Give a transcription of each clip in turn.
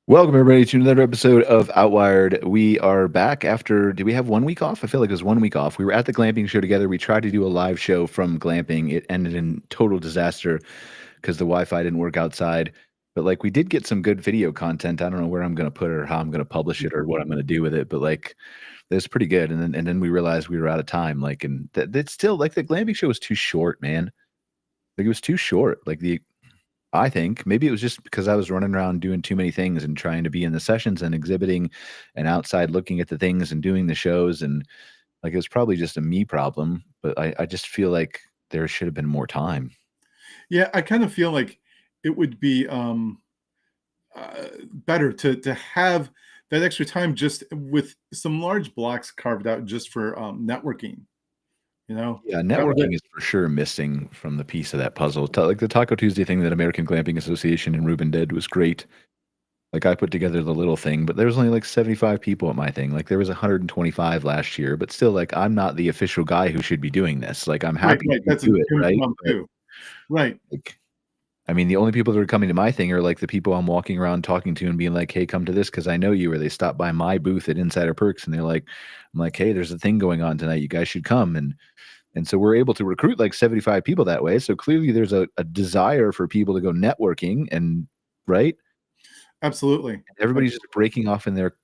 Welcome everybody to another episode of Outwired. We are back after, did we have 1 week off? I feel like it was 1 week off. We were at the glamping show together. We tried to do a live show from glamping. It ended in total disaster because the Wi-Fi didn't work outside. But like we did get some good video content. I don't know where I'm going to put it or how I'm going to publish it or what I'm going to do with it. But like it was pretty good. And then we realized we were out of time. Like, and that's still like the glamping show was too short, man. Like it was too short. I think maybe it was just because I was running around doing too many things and trying to be in the sessions and exhibiting and outside looking at the things and doing the shows. And like, it was probably just a me problem, but I just feel like there should have been more time. Yeah, I kind of feel like it would be better to have that extra time just with some large blocks carved out just for networking. Yeah, networking is for sure missing from the piece of that puzzle. Like the Taco Tuesday thing that American Glamping Association and Ruben did was great. Like I put together the little thing, but there was only like 75 people at my thing. Like there was 125 last year, but still, like I'm not the official guy who should be doing this. Like I'm happy to do it, right? Right. Like, I mean, the only people that are coming to my thing are like the people I'm walking around talking to and being like, "Hey, come to this because I know you." Or they stop by my booth at Insider Perks and they're like, "I'm like, hey, there's a thing going on tonight. You guys should come." And so we're able to recruit like 75 people that way. So clearly there's a desire for people to go networking and right. Absolutely. Everybody's just breaking off in their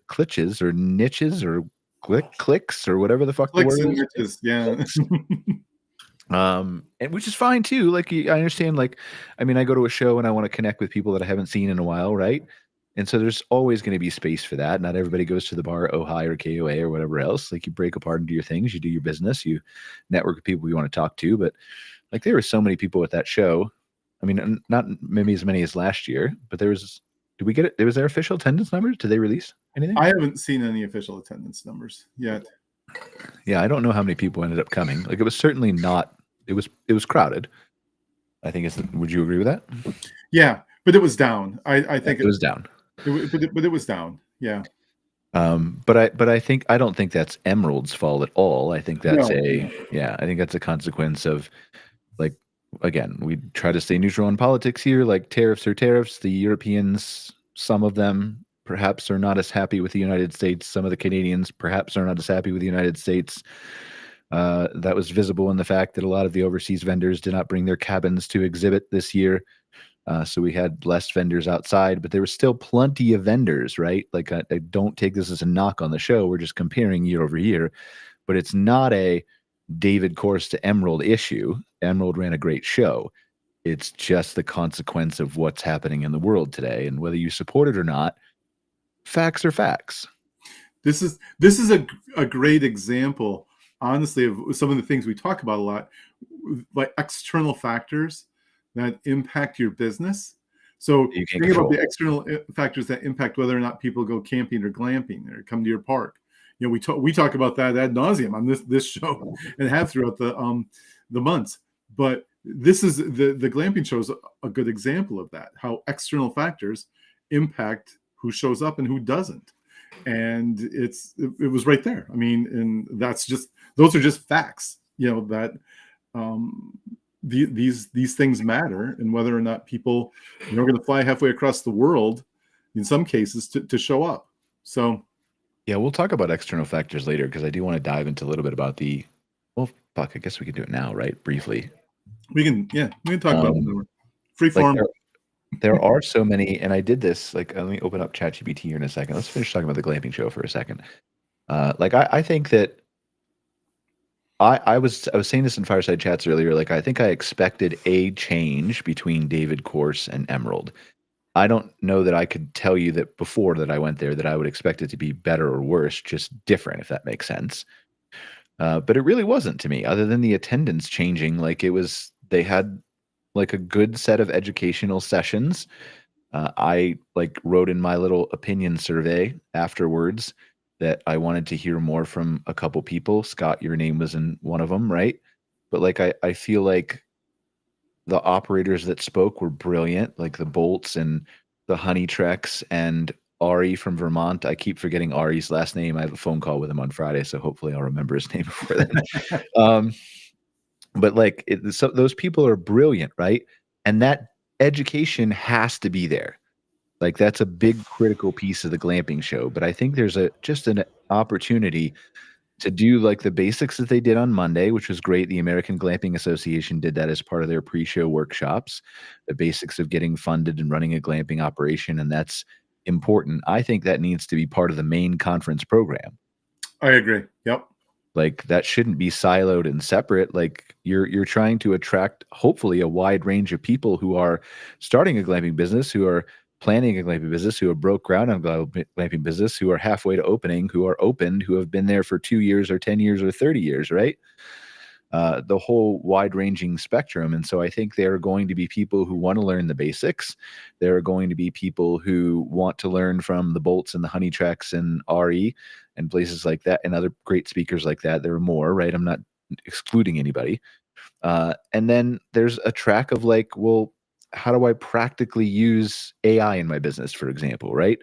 clitches or niches or clicks or whatever the fuck the word is. Niches, yeah. And which is fine too. Like I understand, like, I mean, I go to a show and I want to connect with people that I haven't seen in a while, right? And so there's always going to be space for that. Not everybody goes to the bar, Ojai or KOA or whatever else. Like you break apart and do your things, you do your business, you network with people you want to talk to. But like there were so many people at that show. I mean, not maybe as many as last year, but there was. Did we get it? Was there official attendance numbers? Did they release anything? I haven't seen any official attendance numbers yet. Yeah, I don't know how many people ended up coming. Like it was certainly not. It was crowded. I think it's. Would you agree with that? Yeah, but it was down. I think it was down. But it was down. Yeah. But I don't think that's Emerald's fault at all. I think that's I think that's a consequence of like, again, we try to stay neutral in politics here, like tariffs are tariffs. The Europeans, some of them perhaps are not as happy with the United States. Some of the Canadians perhaps are not as happy with the United States. That was visible in the fact that a lot of the overseas vendors did not bring their cabins to exhibit this year. So we had less vendors outside, but there was still plenty of vendors, right? Like I don't take this as a knock on the show. We're just comparing year over year, but it's not a David Course to Emerald issue. Emerald ran a great show. It's just the consequence of what's happening in the world today. And whether you support it or not, facts are facts. This is a great example, honestly, of some of the things we talk about a lot, like external factors that impact your business. So think about the external factors that impact whether or not people go camping or glamping or come to your park. You know, we talk about that ad nauseum on this show and have throughout the months. But this is the glamping show is a good example of that. How external factors impact who shows up and who doesn't. And it was right there. I mean, and those are just facts. You know that these things matter, and whether or not people are going to fly halfway across the world, in some cases, to show up. So. Yeah, we'll talk about external factors later because I do want to dive into a little bit about I guess we can do it now, right? Briefly. We can talk about it. Free form. There are so many, and I did this, like, let me open up ChatGPT here in a second. Let's finish talking about the glamping show for a second. I think that I was saying this in Fireside Chats earlier, like, I think I expected a change between David Course and Emerald. I don't know that I could tell you that before that I went there that I would expect it to be better or worse, just different, if that makes sense. But it really wasn't to me, other than the attendance changing. Like it was They had like a good set of educational sessions. I like wrote in my little opinion survey afterwards that I wanted to hear more from a couple people. Scott, your name was in one of them, right? But like I feel like the operators that spoke were brilliant, like the Bolts and the Honey Treks and Ari from Vermont. I keep forgetting Ari's last name. I have a phone call with him on Friday, so hopefully I'll remember his name before then. Um, but like so those people are brilliant, right? And that education has to be there. Like that's a big critical piece of the glamping show. But I think there's just an opportunity to do like the basics that they did on Monday, which was great. The American Glamping Association did that as part of their pre-show workshops, the basics of getting funded and running a glamping operation, and that's important. I think that needs to be part of the main conference program. I agree. Yep. Like that shouldn't be siloed and separate. Like you're trying to attract hopefully a wide range of people who are starting a glamping business, who are planning a glamping business, who have broke ground on glamping business, who are halfway to opening, who are opened, who have been there for 2 years or 10 years or 30 years, right? The whole wide ranging spectrum. And so I think there are going to be people who want to learn the basics. There are going to be people who want to learn from the Bolts and the Honey Treks and RE and places like that and other great speakers like that. There are more, right? I'm not excluding anybody. And then there's a track of like, well, how do I practically use AI in my business, for example, right?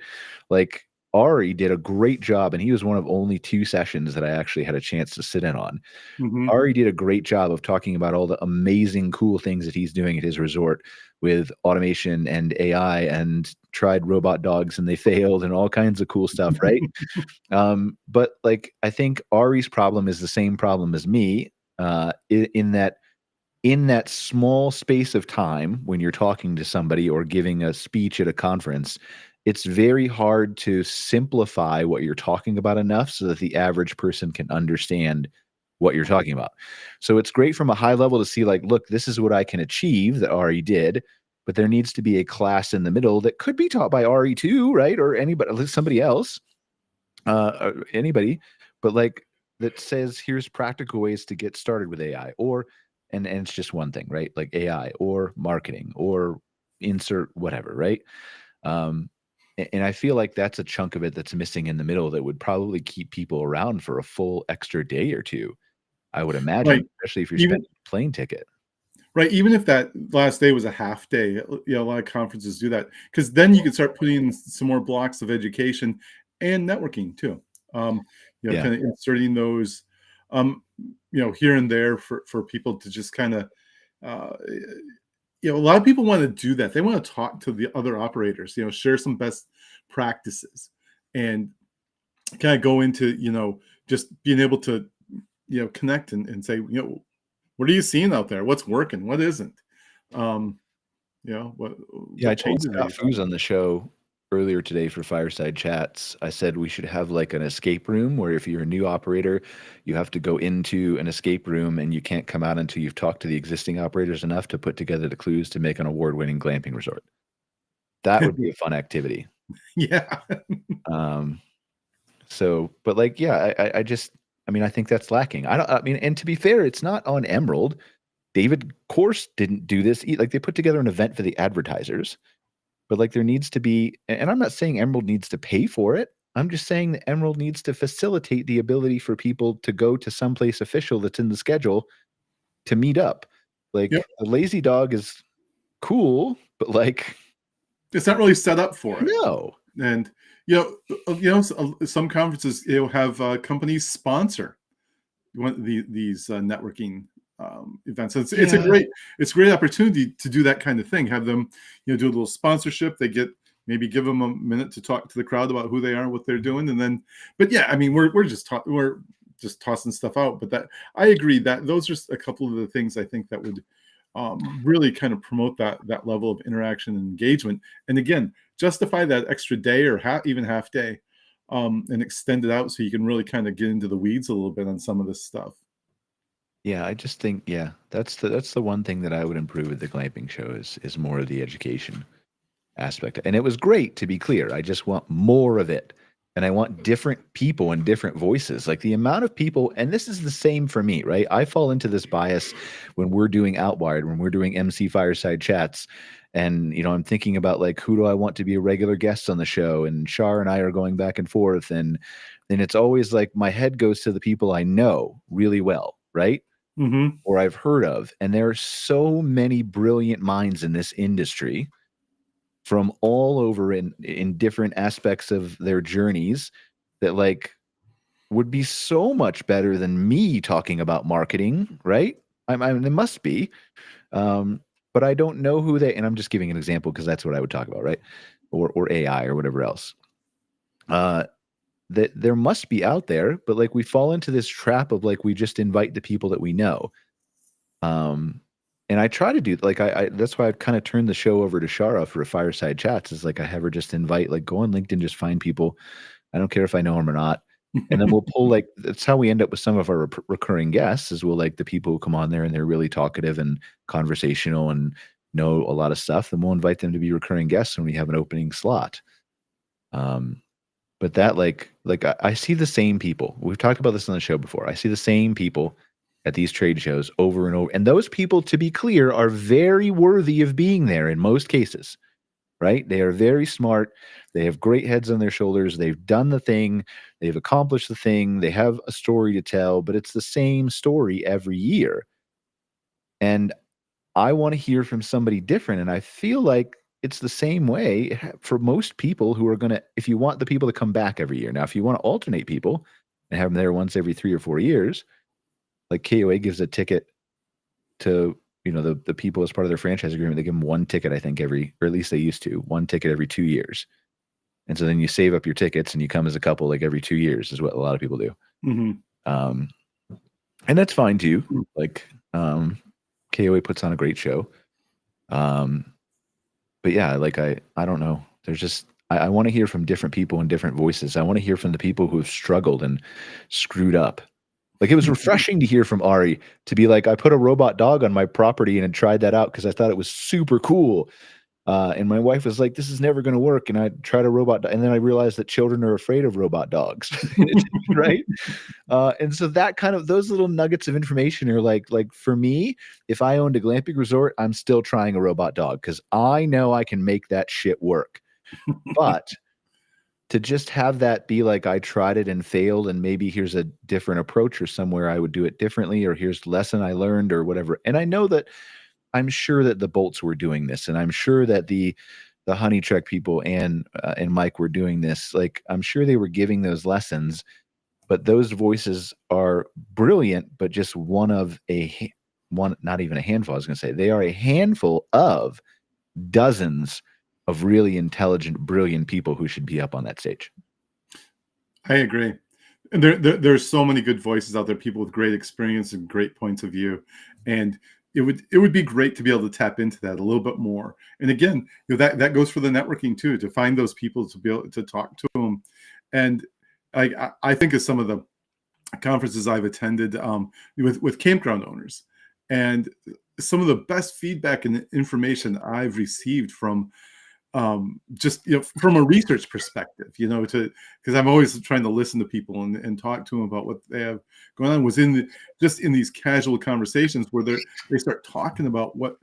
Like Ari did a great job, and he was one of only 2 sessions that I actually had a chance to sit in on. Mm-hmm. Ari did a great job of talking about all the amazing, cool things that he's doing at his resort with automation and AI and tried robot dogs and they failed and all kinds of cool stuff, right? But like, I think Ari's problem is the same problem as me, in that small space of time when you're talking to somebody or giving a speech at a conference, it's very hard to simplify what you're talking about enough so that the average person can understand what you're talking about. So it's great from a high level to see like, look, this is what I can achieve that Ari did, but there needs to be a class in the middle that could be taught by Ari too, right? Or anybody, at least somebody else, anybody, but like that says here's practical ways to get started with AI, or and it's just one thing, right? Like AI or marketing or insert whatever, right? Um, and I feel like that's a chunk of it that's missing in the middle that would probably keep people around for a full extra day or two. I would imagine, Right. especially if you're Even spending a plane ticket. right. Even if that last day was a half day, a lot of conferences do that because then you can start putting in some more blocks of education and networking too. Yeah. Kind of inserting those, here and there for people to just kind of, uh, a lot of people want to do that. They want to talk to the other operators, share some best practices and kind of go into, just being able to, connect and say, what are you seeing out there? What's working? What isn't? Um, what Yeah, I told changes are Scott you finding? Foos on the show earlier today for Fireside Chats. I said we should have like an escape room where if you're a new operator, you have to go into an escape room and you can't come out until you've talked to the existing operators enough to put together the clues to make an award-winning glamping resort. That would be a fun activity. Yeah. Um, so, but like, yeah, I just, I mean, I think that's lacking. I mean, and to be fair, it's not on Emerald. David Course didn't do this. Like they put together an event for the advertisers. But, like, there needs to be, and I'm not saying Emerald needs to pay for it. I'm just saying that Emerald needs to facilitate the ability for people to go to someplace official that's in the schedule to meet up. Yep. Like, the Lazy Dog is cool, but, like, It's not really set up for it. no. And some conferences have companies sponsor these networking events. It's a Yeah. great opportunity to do that kind of thing. Have them do a little sponsorship. They get maybe give them a minute to talk to the crowd about who they are, what they're doing, and then. But yeah, I mean we're just tossing stuff out. But that I agree that those are a couple of the things I think that would really kind of promote that level of interaction and engagement. And again, justify that extra day or even half day. And extend it out so you can really kind of get into the weeds a little bit on some of this stuff. Yeah, I just think, yeah, that's the one thing that I would improve with the glamping show is more of the education aspect. And it was great, to be clear. I just want more of it. And I want different people and different voices. Like the amount of people, and this is the same for me, right? I fall into this bias when we're doing Outwired, when we're doing MC Fireside Chats. And, I'm thinking about like, who do I want to be a regular guest on the show? And Shar and I are going back and forth. And then it's always like my head goes to the people I know really well, right? Mm-hmm. Or I've heard of. And there are so many brilliant minds in this industry from all over in different aspects of their journeys that like would be so much better than me talking about marketing, right? I mean, it must be, but I don't know who they. And I'm just giving an example because that's what I would talk about, right? Or AI or whatever else. That there must be out there, but like we fall into this trap of like we just invite the people that we know. And I try to do like I that's why I've kind of turned the show over to Shara for a fireside chats. Is like I have her just invite, like go on LinkedIn, just find people. I don't care if I know them or not. And then we'll pull like that's how we end up with some of our recurring guests is we'll like the people who come on there and they're really talkative and conversational and know a lot of stuff. Then we'll invite them to be recurring guests when we have an opening slot. But that like I see the same people. We've talked about this on the show before. I see the same people at these trade shows over and over. And those people, to be clear, are very worthy of being there in most cases, right? They are very smart. They have great heads on their shoulders. They've done the thing. They've accomplished the thing. They have a story to tell, but it's the same story every year. And I want to hear from somebody different. And I feel like it's the same way for most people who are going to, if you want the people to come back every year. Now, if you want to alternate people and have them there once every 3 or 4 years, like KOA gives a ticket to, the people as part of their franchise agreement. They give them one ticket, I think, or at least they used to, one ticket every 2 years. And so then you save up your tickets and you come as a couple like every 2 years is what a lot of people do. Mm-hmm. And that's fine too. Like KOA puts on a great show. But yeah, like I don't know. There's just I want to hear from different people and different voices. I want to hear from the people who have struggled and screwed up. Like it was refreshing to hear from Ari to be like, I put a robot dog on my property and had tried that out because I thought it was super cool. And my wife was like, this is never going to work. And I tried a robot. And then I realized that children are afraid of robot dogs. Right. And so that kind of those little nuggets of information are like for me, if I owned a glamping resort, I'm still trying a robot dog because I know I can make that shit work. But to just have that be like I tried it and failed and maybe here's a different approach or somewhere I would do it differently or here's the lesson I learned or whatever. And I know that I'm sure that the Bolts were doing this and I'm sure that the Honey Trek people and Mike were doing this. Like I'm sure they were giving those lessons, but those voices are brilliant, but just one, not even a handful. I was going to say they are a handful of dozens of really intelligent, brilliant people who should be up on that stage. I agree. And there's so many good voices out there, people with great experience and great points of view. And it would be great to be able to tap into that a little bit more. And again, that goes for the networking too, to find those people to be able to talk to them. And I think of some of the conferences I've attended with campground owners, and some of the best feedback and information I've received from just from a research perspective, because I'm always trying to listen to people and talk to them about what they have going on, was in these casual conversations where they start talking about what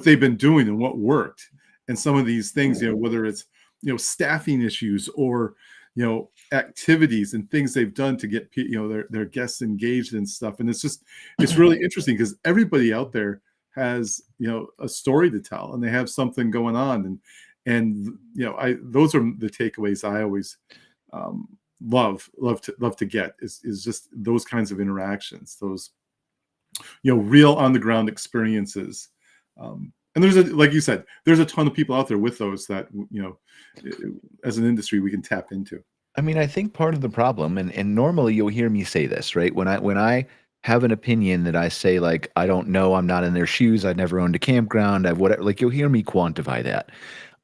they've been doing and what worked, and some of these things, whether it's staffing issues or activities and things they've done to get their guests engaged and stuff. And it's really interesting because everybody out there has a story to tell and they have something going on, and those are the takeaways I always love to get is just those kinds of interactions, those real on the ground experiences. And there's like you said, there's a ton of people out there with those that as an industry we can tap into. I mean, I think part of the problem, and normally you'll hear me say this, right? When I have an opinion that I say, like, I don't know, I'm not in their shoes, I've never owned a campground, I've whatever, like you'll hear me quantify that.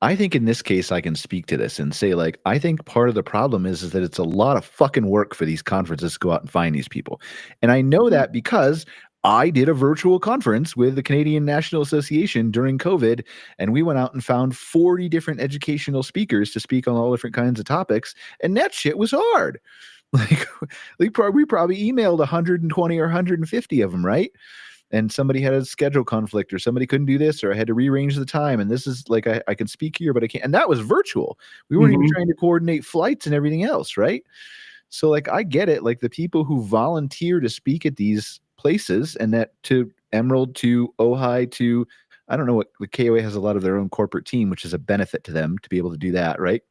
I think in this case, I can speak to this and say, like, I think part of the problem is that it's a lot of fucking work for these conferences to go out and find these people. And I know that because I did a virtual conference with the Canadian National Association during COVID, and we went out and found 40 different educational speakers to speak on all different kinds of topics, and that shit was hard. Like we probably emailed 120 or 150 of them, right? And somebody had a schedule conflict, or somebody couldn't do this, or I had to rearrange the time. And this is like, I can speak here, but I can't. And that was virtual. We weren't even Mhm. trying to coordinate flights and everything else, right? So like, I get it. Like the people who volunteer to speak at these places, and that to Emerald, to Ojai, to, I don't know, what the KOA has a lot of their own corporate team, which is a benefit to them to be able to do that, right?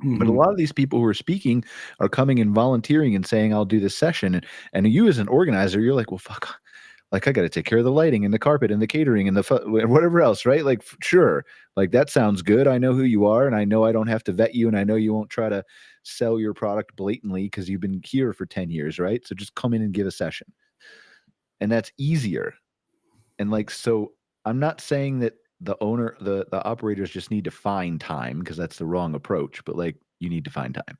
But a Mhm. lot of these people who are speaking are coming and volunteering and saying, I'll do this session. And you as an organizer, you're like, well, fuck, like I got to take care of the lighting and the carpet and the catering and whatever else, right? Like, sure, like that sounds good. I know who you are, and I know I don't have to vet you, and I know you won't try to sell your product blatantly because you've been here for 10 years, right? So just come in and give a session. And that's easier. And like, so I'm not saying that the operators just need to find time, because that's the wrong approach, but like you need to find time.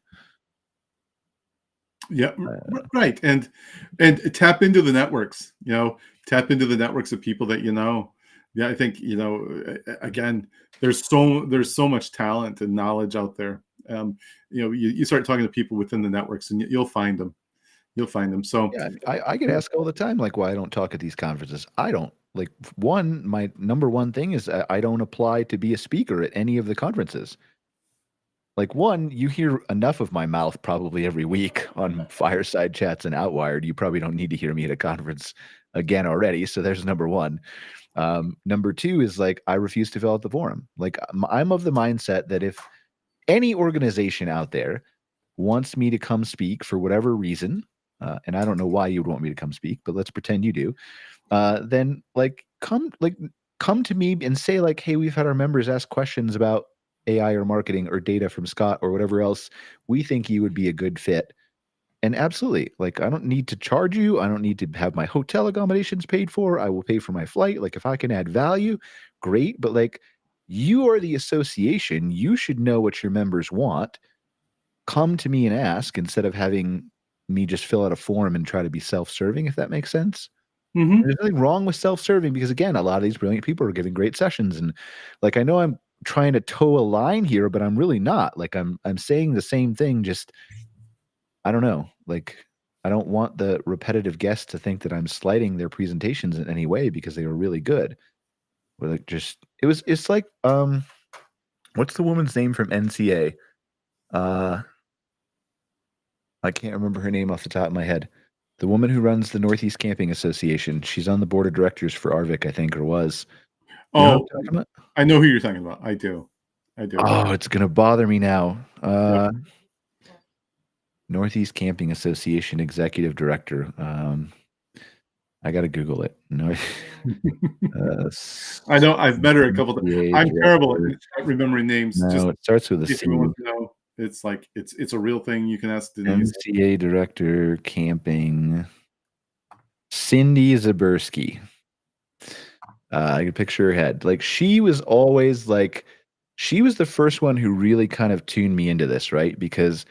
Yeah, Uh, right. And tap into the networks, tap into the networks of people that you know. Yeah, I think, again, there's so much talent and knowledge out there. You start talking to people within the networks, and you'll find them. You'll find them. So, Yeah, I get asked all the time, like, why I don't talk at these conferences. I don't like, one, my number one thing is I don't apply to be a speaker at any of the conferences. Like, one, you hear enough of my mouth probably every week on fireside chats and Outwired. You probably don't need to hear me at a conference again already. So there's number one. Number two is like, I refuse to fill out the forum. Like, I'm of the mindset that if any organization out there wants me to come speak for whatever reason, and I don't know why you would want me to come speak, but let's pretend you do, then come to me and say like, hey, we've had our members ask questions about AI or marketing or data from Scott or whatever else. We think you would be a good fit. And absolutely, like, I don't need to charge you. I don't need to have my hotel accommodations paid for. I will pay for my flight. Like, if I can add value, great. But like, you are the association. You should know what your members want. Come to me and ask, instead of having me just fill out a form and try to be self-serving, if that makes sense. mhm. There's nothing wrong with self-serving, because again, a lot of these brilliant people are giving great sessions, and like, I know I'm trying to toe a line here, but I'm really not. Like, I'm saying the same thing, just I don't know. Like, I don't want the repetitive guests to think that I'm slighting their presentations in any way, because they were really good. But like, just it's like, what's the woman's name from NCA? Uh I can't remember her name off the top of my head. The woman who runs the Northeast Camping Association. She's on the board of directors for Arvik, I think, or was. You know who I'm Oh, talking about? I know who you're talking about. I do. I do. Oh, it's gonna bother me now. Yep. Northeast Camping Association executive director. I gotta Google it. North I know I've met her a couple times. NCA I'm terrible director. at remembering names. Just No, it starts with a in case anyone C. wants to know, it's like it's a real thing. You can ask Denise. NCA director camping. Cindy Zabersky. I can picture her head. Like, she was always like, she was the first one who really kind of tuned me into this, right? Because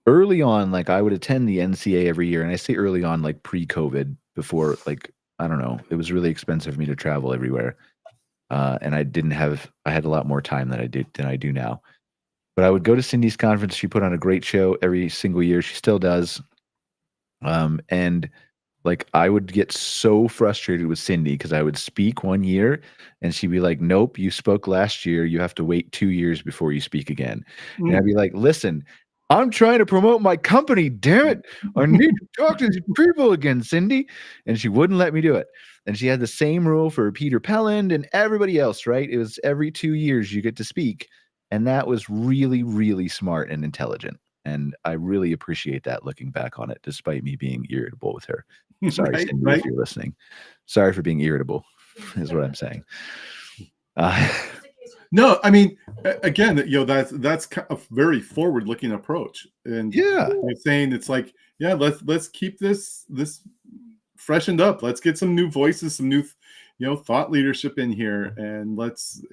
early on, like, I would attend the NCA every year, and I say early on, like pre-COVID, before, like, I don't know, it was really expensive for me to travel everywhere, and I had a lot more time than I do now. But I would go to Cindy's conference. She put on a great show every single year. She still does. And like, I would get so frustrated with Cindy, because I would speak one year and she'd be like, "Nope, you spoke last year. You have to wait 2 years before you speak again." And I'd Mm. be like, "Listen, I'm trying to promote my company, damn it. I need to talk to these people again, Cindy." And she wouldn't let me do it. And she had the same rule for Peter Pelland and everybody else, right? It was every 2 years you get to speak. And that was really, really smart and intelligent. And I really appreciate that, looking back on it, despite me being irritable with her. Sorry, Right, Cindy, right. if you're listening. Sorry for being irritable, is what I'm saying. Uh, No, I mean, again, that's a very forward-looking approach, and yeah, you're saying it's like, yeah, let's keep this freshened up. Let's get some new voices, some new, thought leadership in here, and let's,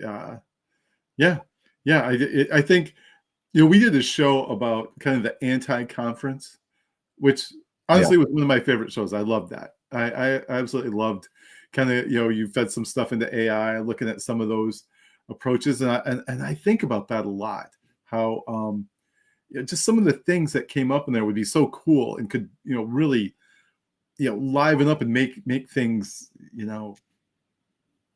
yeah, yeah. I think, we did a show about kind of the anti-conference, which yeah, honestly was one of my favorite shows. I love that. I absolutely loved kind of, you fed some stuff into AI, looking at some of those approaches. And I think about that a lot, how just some of the things that came up in there would be so cool and could, really, liven up and make things,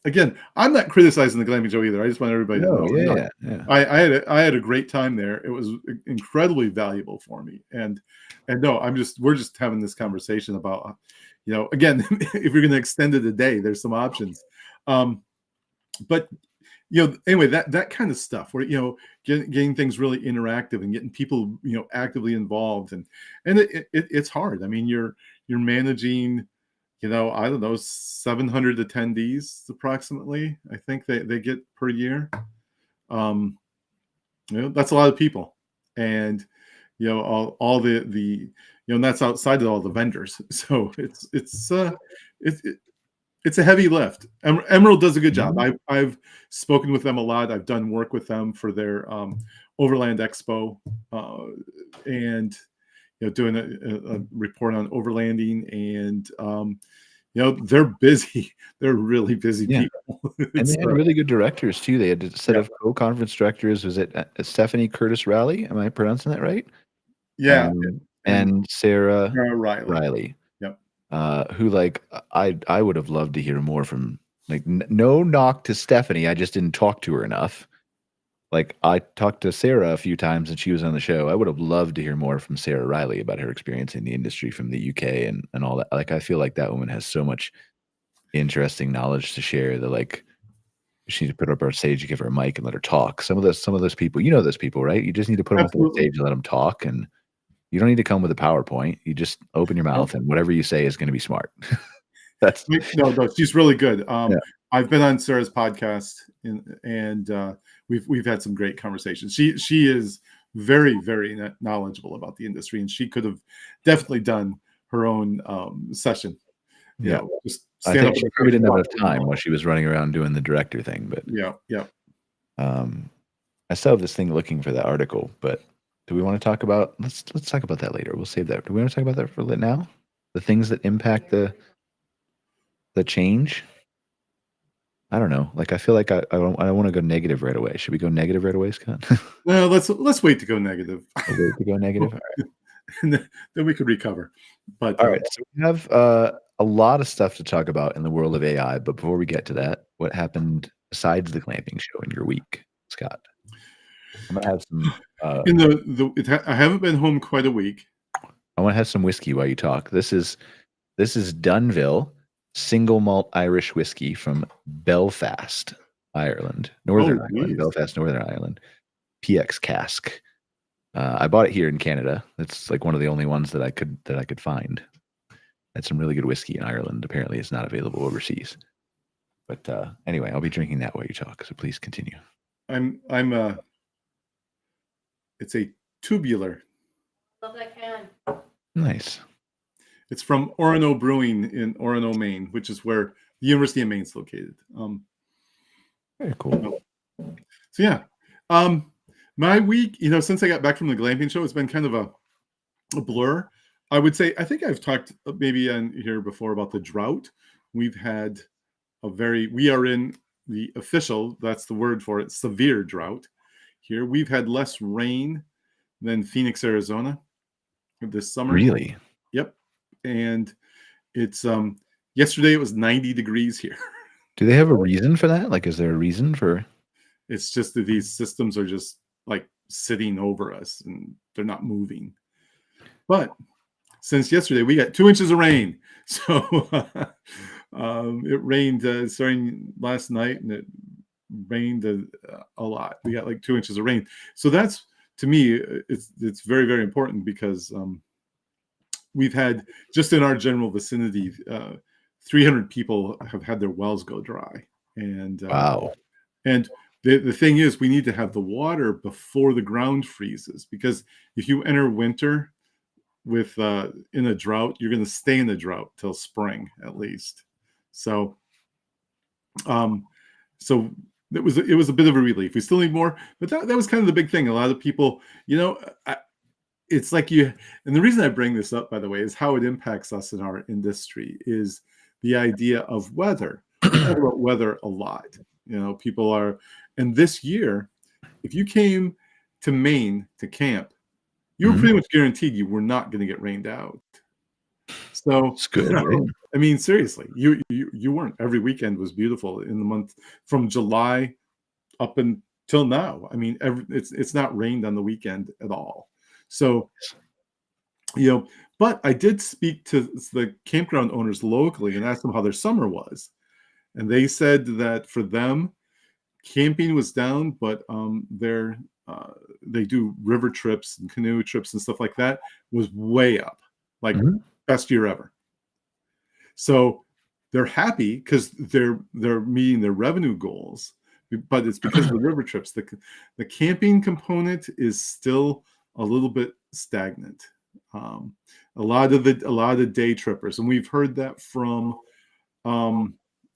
again, I'm not criticizing the glamping show either. I just want everybody to No, know. yeah. I had a great time there. It was incredibly valuable for me. And no, we're just having this conversation about, again, if you're going to extend it a day, there's some options. But anyway, that kind of stuff where, getting things really interactive and getting people, actively involved, and it's hard. I mean, you're managing, I don't know, 700 attendees approximately, I think they get per year. That's a lot of people. And, all the, and that's outside of all the vendors. So it's a heavy lift. Emerald does a good job. I've spoken with them a lot. I've done work with them for their Overland Expo, and doing a report on overlanding, and they're busy. They're really busy people. And they had really good directors too. They had a set of co-conference directors. Was it Stephanie Curtis Rowley? Am I pronouncing that right? Yeah, and Sarah Riley. Yep. Who, like, I would have loved to hear more from, like, no knock to Stephanie. I just didn't talk to her enough. Like, I talked to Sarah a few times and she was on the show. I would have loved to hear more from Sarah Riley about her experience in the industry from the UK and all that. Like, I feel like that woman has so much interesting knowledge to share that, like, she needs to put her up on stage and give her a mic and let her talk. Some of those people, those people, right? You just need to put them up on stage and let them talk, and you don't need to come with a PowerPoint. You just open your mouth and whatever you say is going to be smart. No, she's really good. I've been on Sarah's podcast, and we've had some great conversations. She is very, very knowledgeable about the industry, and she could have definitely done her own session. Just I think she probably didn't have enough time while she was running around doing the director thing. But I still have this thing looking for that article. But do we want to talk about? Let's talk about that later. We'll save that. Do we want to talk about that for now? The things that impact the change. I don't know. Like, I feel like I want to go negative right away. Should we go negative right away, Scott? No, let's wait to go negative. Wait to go negative. All right. And then we could recover. But all right, so we have a lot of stuff to talk about in the world of AI. But before we get to that, what happened besides the glamping show in your week, Scott? I'm gonna have some. I haven't been home quite a week. I want to have some whiskey while you talk. This is Dunville single malt Irish whiskey from Belfast, Ireland, Northern Ireland, Belfast, Northern Ireland, PX cask. I bought it here in Canada. It's like one of the only ones that I could find. Had some really good whiskey in Ireland. Apparently, it's not available overseas. But anyway, I'll be drinking that while you talk. So please continue. It's a tubular. Love that can. Nice. It's from Orono Brewing in Orono, Maine, which is where the University of Maine is located. Very cool. So yeah, my week, since I got back from the glamping show, it's been kind of a blur. I would say, I think I've talked maybe on here before about the drought. We've had we are in the official, that's the word for it, severe drought here. We've had less rain than Phoenix, Arizona this summer. Really? Yep. And it's yesterday it was 90 degrees here. Do they have a reason for that? Like, is there a reason for? It's just that these systems are just like sitting over us and they're not moving. But since yesterday, we got 2 inches of rain. So it rained starting last night, and it rained a lot. We got like 2 inches of rain. So that's, to me, it's very, very important because we've had, just in our general vicinity, 300 people have had their wells go dry. And wow. And the thing is, we need to have the water before the ground freezes, because if you enter winter with in a drought, you're going to stay in the drought till spring at least. So it was a bit of a relief. We still need more, but that was kind of the big thing. A lot of people, it's like you, and the reason I bring this up, by the way, is how it impacts us in our industry is the idea of weather. We talk about weather a lot. People are, and this year, if you came to Maine to camp, you were pretty much guaranteed you were not going to get rained out. So It's good, right? I mean, seriously, you weren't. Every weekend was beautiful in the month from July up until now. I mean, it's not rained on the weekend at all. So, but I did speak to the campground owners locally and asked them how their summer was. And they said that for them, camping was down, but they do river trips and canoe trips and stuff like that was way up, like best year ever. So they're happy because they're meeting their revenue goals, but it's because of the river trips. The camping component is still a little bit stagnant. A lot of the day trippers, and we've heard that from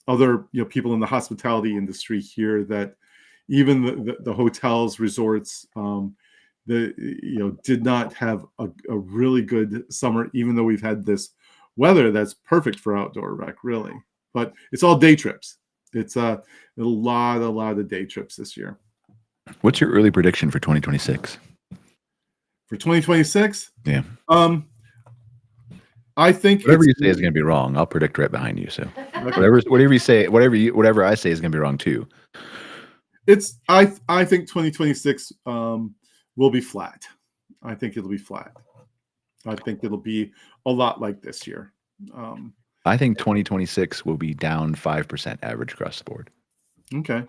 other people in the hospitality industry here, that even the hotels, resorts, did not have a really good summer, even though we've had this weather that's perfect for outdoor rec, really. But it's all day trips. It's a lot of day trips this year. What's your early prediction for 2026? For 2026? Yeah. I think whatever you say is going to be wrong. I'll predict right behind you. So whatever you say, whatever I say is going to be wrong too. I think 2026 will be flat. I think it'll be flat. I think it'll be a lot like this year. I think 2026 will be down 5% average across the board. Okay.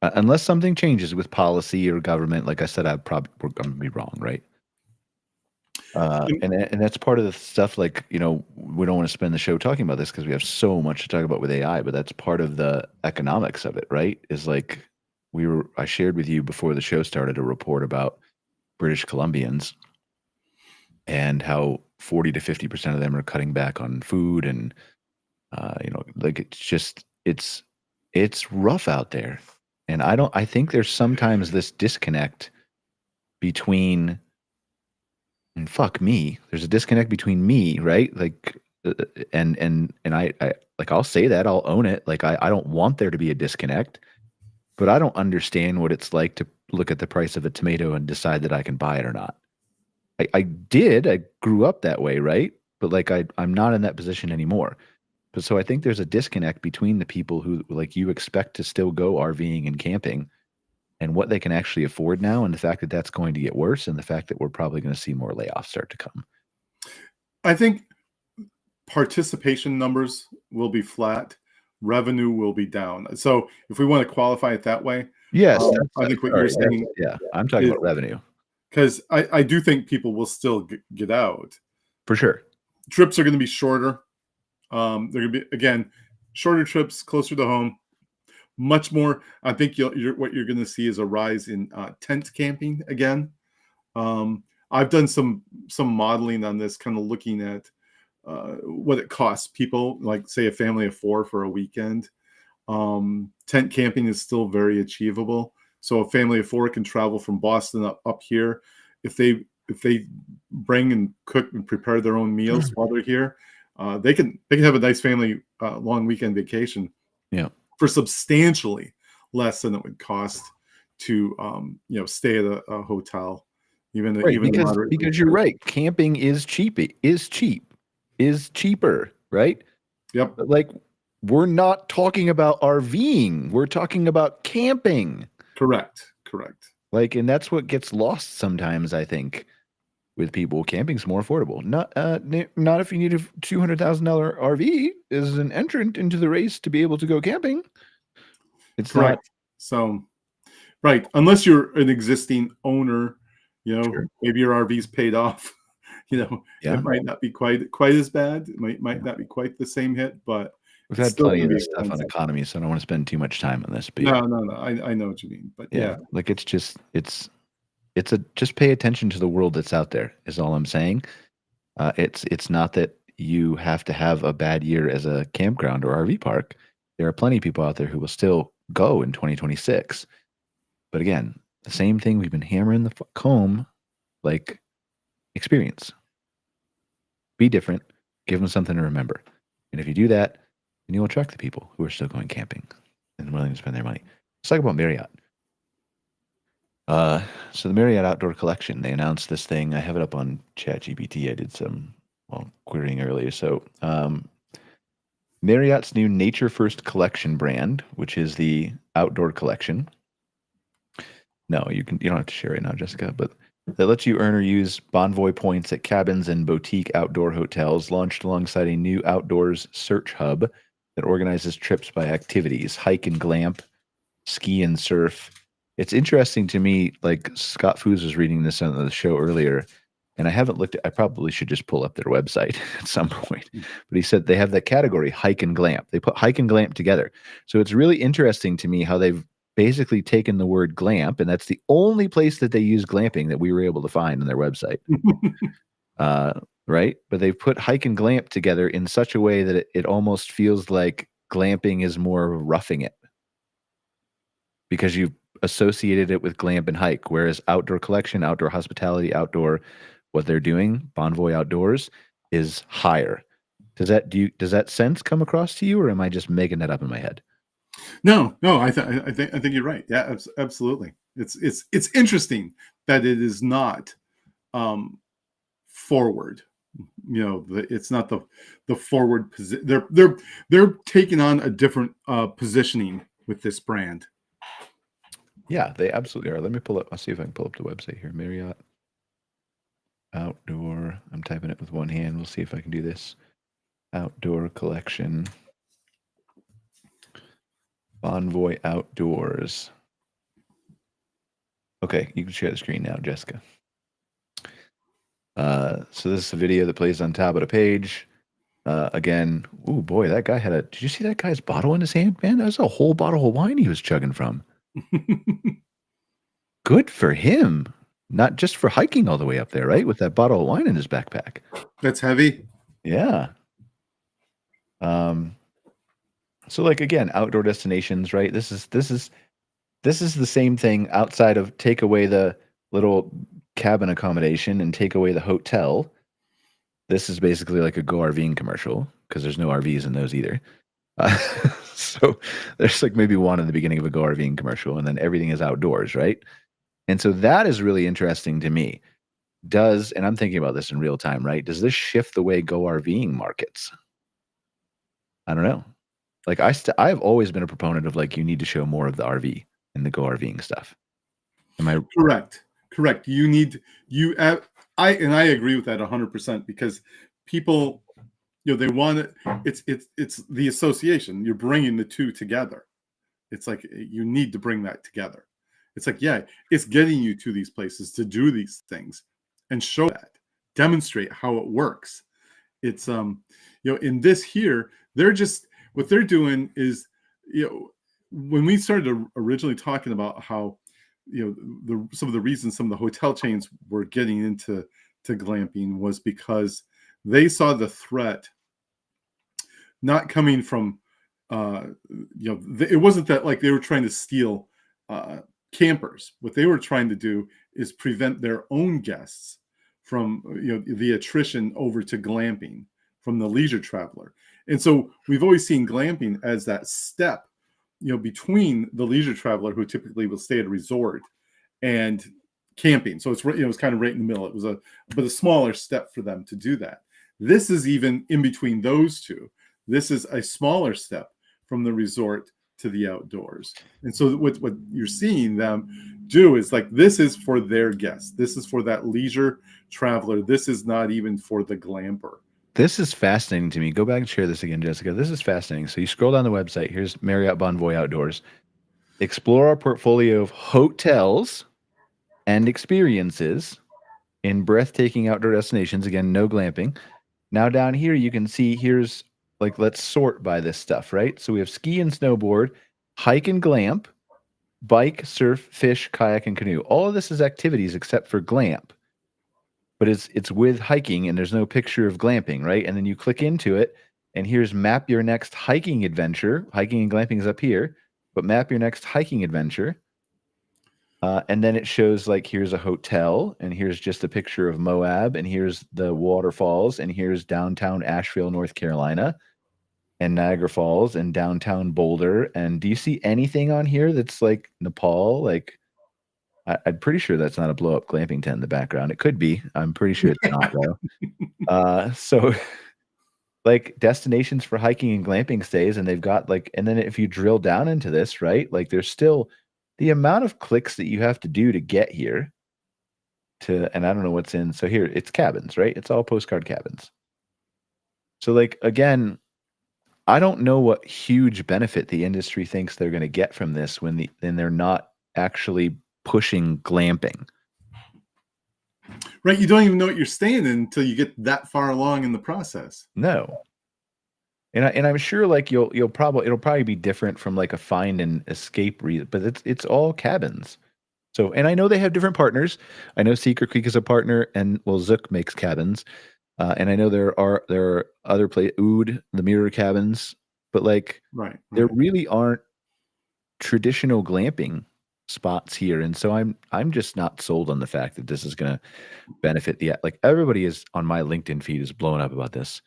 Unless something changes with policy or government, like I said, we're going to be wrong, right? And that's part of the stuff. Like, we don't want to spend the show talking about this because we have so much to talk about with AI, but that's part of the economics of it, right? Is like I shared with you before the show started a report about British Columbians and how 40 to 50% of them are cutting back on food, and like it's rough out there. And I think there's sometimes this disconnect between, and fuck me, there's a disconnect between me, right? Like, and I like, I'll say that, I'll own it. Like, I don't want there to be a disconnect, but I don't understand what it's like to look at the price of a tomato and decide that I can buy it or not. I grew up that way, right? But like, I'm not in that position anymore. But so I think there's a disconnect between the people who, like, you expect to still go RVing and camping and what they can actually afford now, and the fact that that's going to get worse, and the fact that we're probably going to see more layoffs start to come. I think participation numbers will be flat. Revenue will be down. So if we want to qualify it that way, yes, I think what you're saying. Yeah, I'm talking about revenue. Because I do think people will still get out. For sure. Trips are going to be shorter. They're going to be, again, shorter trips, closer to home. Much more. I think what you're going to see is a rise in tent camping again. I've done some modeling on this, kind of looking at what it costs people, like say a family of 4 for a weekend. Tent camping is still very achievable. So a family of 4 can travel from Boston up here. If they bring and cook and prepare their own meals while they're here, they can have a nice family long weekend vacation. Yeah. For substantially less than it would cost to stay at a hotel. Because you're right, camping is cheaper, right? Yep. But like, we're not talking about RVing, we're talking about camping. Correct. Like, and that's what gets lost sometimes, I think, with people. Camping's more affordable. Not if you need a $200,000 RV as an entrant into the race to be able to go camping. It's correct. Not. So, right, unless you're an existing owner, Sure. Maybe your RV's paid off. It might not be quite as bad. It might not be quite the same hit, but we've had plenty of this stuff on economy, so I don't want to spend too much time on this. But no. I know what you mean, but yeah. Like, it's just pay attention to the world that's out there is all I'm saying. It's not that you have to have a bad year as a campground or RV park. There are plenty of people out there who will still go in 2026. But again, the same thing we've been hammering the home like experience. Be different. Give them something to remember. And if you do that, then you'll attract the people who are still going camping and willing to spend their money. Let's talk about Marriott. So the Marriott Outdoor Collection, they announced this thing. I have it up on ChatGPT. I did some querying earlier. So Marriott's new Nature First Collection brand, which is the outdoor collection. No, you don't have to share right now, Jessica, but that lets you earn or use Bonvoy points at cabins and boutique outdoor hotels, launched alongside a new outdoors search hub that organizes trips by activities, hike and glamp, ski and surf. It's interesting to me, like Scott Foos was reading this on the show earlier, and I haven't looked at, I probably should just pull up their website at some point, but he said they have that category, hike and glamp. They put hike and glamp together. So it's really interesting to me how they've basically taken the word glamp, and that's the only place that they use glamping that we were able to find on their website. Right? But they've put hike and glamp together in such a way that it almost feels like glamping is more roughing it, because you associated it with glamp and hike, whereas outdoor collection, outdoor hospitality, outdoor, what they're doing, Bonvoy Outdoors, is higher. Does that sense come across to you, or am I just making that up in my head? No, I think you're right. Yeah, absolutely. It's interesting that it is not forward. It's not the forward position. They're taking on a different positioning with this brand. Yeah, they absolutely are. Let me pull up. I'll see if I can pull up the website here. Marriott Outdoor. I'm typing it with one hand. We'll see if I can do this. Outdoor collection. Bonvoy Outdoors. Okay, you can share the screen now, Jessica. So this is a video that plays on top of the page. Again, oh boy, that guy did you see that guy's bottle in his hand, man? That was a whole bottle of wine he was chugging from. Good for him. Not just for hiking all the way up there, right? With that bottle of wine in his backpack. That's heavy. Yeah. So like, again, outdoor destinations, right? This is the same thing outside of take away the little cabin accommodation and take away the hotel. This is basically like a Go RVing commercial, because there's no RVs in those either. So there's like maybe one in the beginning of a Go RVing commercial, and then everything is outdoors, right? And so that is really interesting to me. And I'm thinking about this in real time, right? Does this shift the way Go RVing markets? I don't know. Like I've always been a proponent of like, you need to show more of the RV and the Go RVing stuff. Am I correct? I agree with that 100%, because people, they want it. It's the association. You're bringing the two together. It's like you need to bring that together. It's like, yeah, it's getting you to these places to do these things and show that, demonstrate how it works. It's in this here, what they're doing is, when we started originally talking about how, some of the reasons some of the hotel chains were getting into glamping was because they saw the threat not coming from, it wasn't that like they were trying to steal campers. What they were trying to do is prevent their own guests from, the attrition over to glamping from the leisure traveler. And so we've always seen glamping as that step, between the leisure traveler, who typically will stay at a resort, and camping. So it's kind of right in the middle. It was a smaller step for them to do that. This is even in between those two. This is a smaller step from the resort to the outdoors. And so what you're seeing them do is like, this is for their guests. This is for that leisure traveler. This is not even for the glamper. This is fascinating to me. Go back and share this again, Jessica. This is fascinating. So you scroll down the website. Here's Marriott Bonvoy Outdoors. Explore our portfolio of hotels and experiences in breathtaking outdoor destinations. Again, no glamping. Now down here, you can see here's like, let's sort by this stuff, right? So we have ski and snowboard, hike and glamp, bike, surf, fish, kayak, and canoe. All of this is activities except for glamp. But it's with hiking, and there's no picture of glamping, right? And then you click into it, and here's map your next hiking adventure. Hiking and glamping is up here, but map your next hiking adventure. And then it shows like here's a hotel, and here's just a picture of Moab, and here's the waterfalls, and here's downtown Asheville, North Carolina, and Niagara Falls, and downtown Boulder. And do you see anything on here that's like Nepal? Like, I'm pretty sure that's not a blow up glamping tent in the background. It could be. I'm pretty sure it's not though. So like destinations for hiking and glamping stays, and they've got like, and then if you drill down into this, right, like there's still the amount of clicks that you have to do to get here to, and I don't know what's in. So here it's cabins, right? It's all postcard cabins. So like, again, I don't know what huge benefit the industry thinks they're going to get from this when they're not actually pushing glamping. Right, you don't even know what you're staying in until you get that far along in the process. No. And I'm sure like it'll probably be different from like a find and escape reason, but it's all cabins. So, and I know they have different partners. I know Secret Creek is a partner, and well, Zook makes cabins, and I know there are other Oud, the mirror cabins, but like there really aren't traditional glamping spots here, and so I'm just not sold on the fact that this is going to benefit like everybody is on my LinkedIn feed is blowing up about this.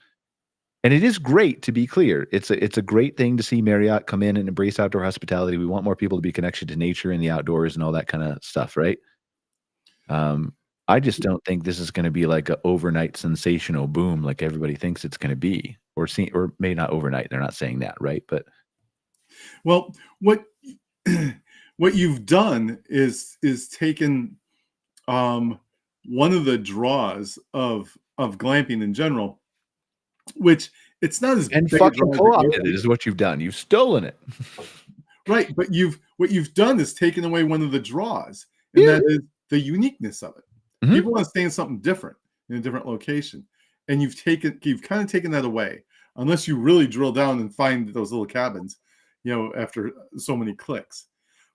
And it is great, to be clear. It's a great thing to see Marriott come in and embrace outdoor hospitality. We want more people to be connected to nature and the outdoors and all that kind of stuff, right? I just don't think this is going to be like an overnight sensational boom like everybody thinks it's going to be, or maybe not overnight. They're not saying that, right? But well, what you've done is taken one of the draws of glamping in general, which it's not as and big fucking a pull it is what you've done. You've stolen it. Right, but what you've done is taken away one of the draws, and that is the uniqueness of it. Mm-hmm. People want to stay in something different in a different location, and you've kind of taken that away, unless you really drill down and find those little cabins, after so many clicks.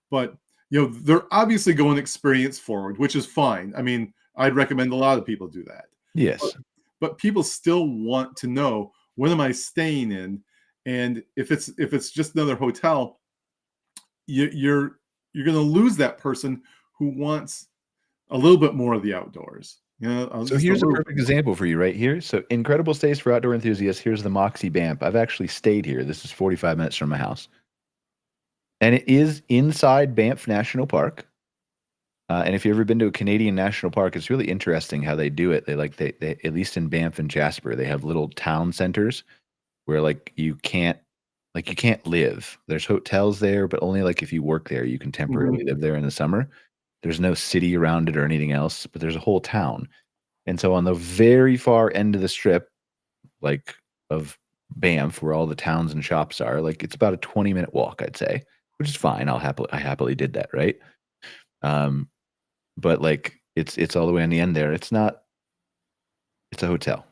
But they're obviously going experience forward, which is fine. I mean, I'd recommend a lot of people do that. Yes. But people still want to know, what am I staying in? And if it's just another hotel, you're going to lose that person who wants a little bit more of the outdoors. So here's a perfect example for you right here. So incredible stays for outdoor enthusiasts. Here's the Moxie Banff. I've actually stayed here. This is 45 minutes from my house. And it is inside Banff National Park. And if you've ever been to a Canadian national park, it's really interesting how they do it. They at least in Banff and Jasper, they have little town centers where like you can't live. There's hotels there, but only like if you work there, you can temporarily live there in the summer. There's no city around it or anything else, but there's a whole town. And so on the very far end of the strip, like of Banff, where all the towns and shops are, like it's about a 20-minute walk, I'd say, which is fine. I happily did that, right? But like it's all the way on the end there. It's a hotel.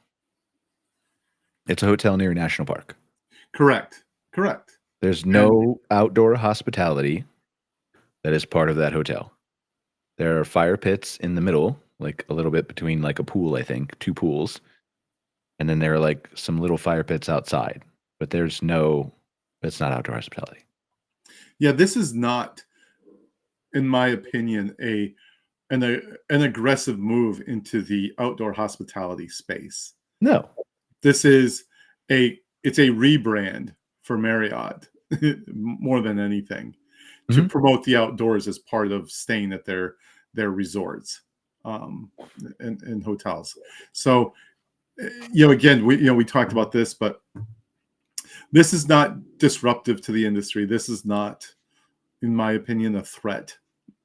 It's a hotel near a national park. Correct. There's no outdoor hospitality that is part of that hotel. There are fire pits in the middle, like a little bit between like a pool, I think, 2 pools. And then there are like some little fire pits outside, but it's not outdoor hospitality. Yeah, this is not, in my opinion, an aggressive move into the outdoor hospitality space. No. This is it's a rebrand for Marriott more than anything, to promote the outdoors as part of staying at their resorts and hotels. So again, we talked about this, but this is not disruptive to the industry. This is not, in my opinion, a threat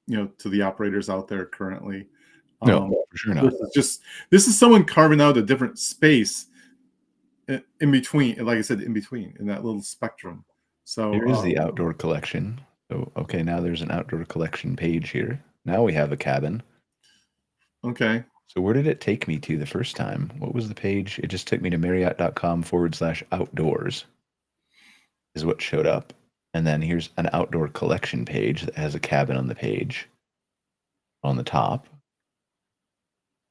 to the operators out there currently. No, for sure not. This is someone carving out a different space in between, like I said, in that little spectrum. So here is the outdoor collection. So okay, now there's an outdoor collection page here. Now we have a cabin. Okay. So where did it take me to the first time? What was the page? It just took me to marriott.com/outdoors is what showed up. And then here's an outdoor collection page that has a cabin on the page on the top.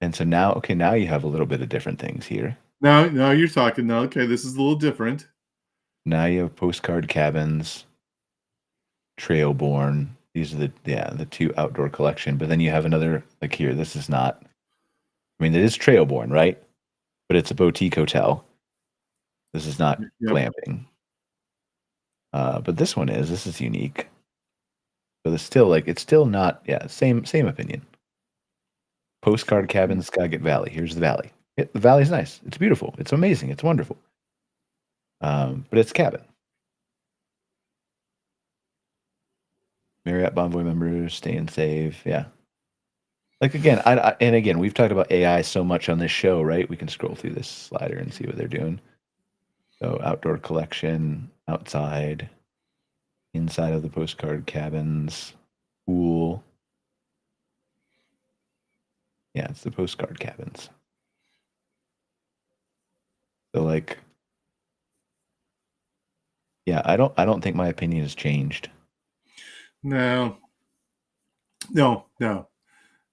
And so now you have a little bit of different things here. Now you're talking. Now, okay, this is a little different. Now you have postcard cabins, Trailborn, These are the two outdoor collection. But then you have another like here. This is not. I mean, it is Trailborn, right? But it's a boutique hotel. This is not glamping. But this one is. This is unique. But it's still not. Yeah, same opinion. Postcard cabin, Skagit Valley. Here's the valley. The valley's nice. It's beautiful. It's amazing. It's wonderful. But it's cabin. Marriott Bonvoy members staying safe. Yeah. Like again, and again, we've talked about AI so much on this show, right? We can scroll through this slider and see what they're doing. So outdoor collection, outside, inside of the postcard cabins, pool. Yeah, it's the postcard cabins. So like, yeah, I don't think my opinion has changed. No. Yeah,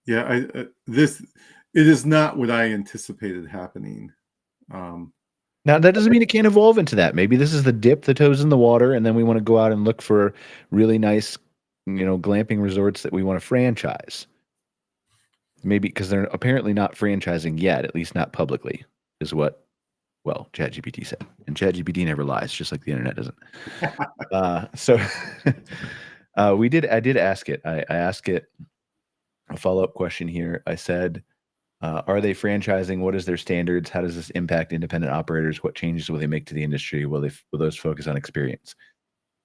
it is not what I anticipated happening. Now that doesn't mean it can't evolve into that. Maybe this is the dip the toes in the water, and then we want to go out and look for really nice, glamping resorts that we want to franchise. Maybe because they're apparently not franchising yet, at least not publicly, is what, well, ChatGPT said. And ChatGPT never lies, just like the internet doesn't. So I did ask it. I asked it a follow-up question here. I said, are they franchising? What is their standards? How does this impact independent operators? What changes will they make to the industry? Will those focus on experience?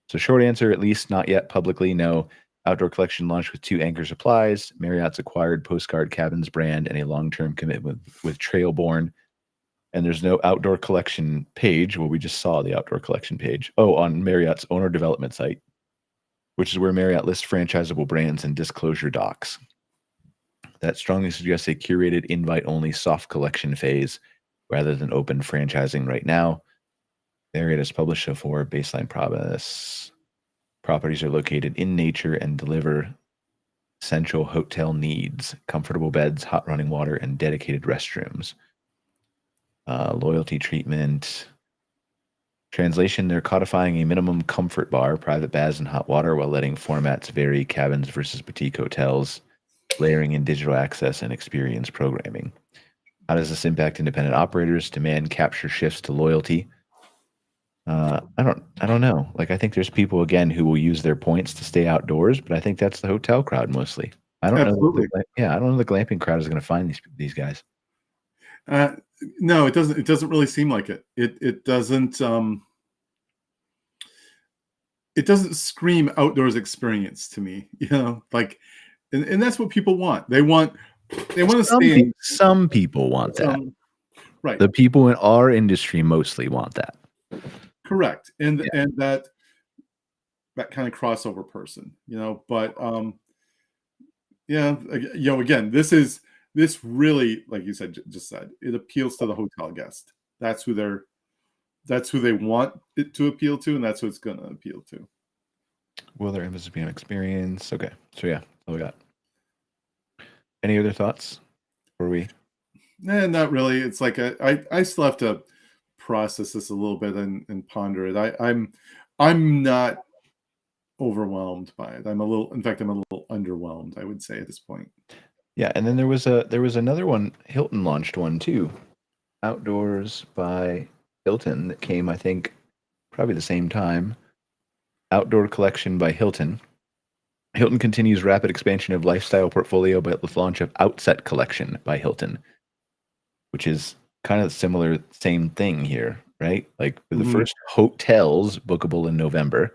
So short answer, at least not yet publicly, no. Outdoor collection launched with 2 anchor supplies, Marriott's acquired Postcard Cabins brand, and a long-term commitment with Trailborn. And there's no outdoor collection page. Well, we just saw the outdoor collection page. Oh, on Marriott's owner development site, which is where Marriott lists franchisable brands and disclosure docs. That strongly suggests a curated invite-only soft collection phase rather than open franchising right now. Marriott has published a 4 baseline promise. Properties are located in nature and deliver essential hotel needs, comfortable beds, hot running water, and dedicated restrooms. Loyalty treatment. Translation, they're codifying a minimum comfort bar, private baths, and hot water while letting formats vary, cabins versus boutique hotels, layering in digital access and experience programming. How does this impact independent operators? Demand capture shifts to loyalty. I don't know. Like, I think there's people again who will use their points to stay outdoors, but I think that's the hotel crowd mostly. I don't Absolutely. know. I don't know the glamping crowd is going to find these guys. No, it doesn't. It doesn't really seem like it. It doesn't. It doesn't scream outdoors experience to me. Like, and that's what people want. They want to stay in. Some people want that. Right. The people in our industry mostly want that. Correct. And that kind of crossover person, but again, this really, like you just said, it appeals to the hotel guest. That's who they want it to appeal to, and that's what it's going to appeal to. Will their emphasis be on experience? Okay. So yeah, all we got. Any other thoughts? Were we? Not really. It's like I still have to process this a little bit and ponder it. I'm not overwhelmed by it. I'm a little underwhelmed, I would say, at this point. Yeah, and then there was another one. Hilton launched one too, Outdoors by Hilton, that came, I think, probably the same time. Outdoor Collection by Hilton. Hilton continues rapid expansion of lifestyle portfolio by the launch of Outset Collection by Hilton, which is kind of similar, same thing here, right? Like the first hotels bookable in November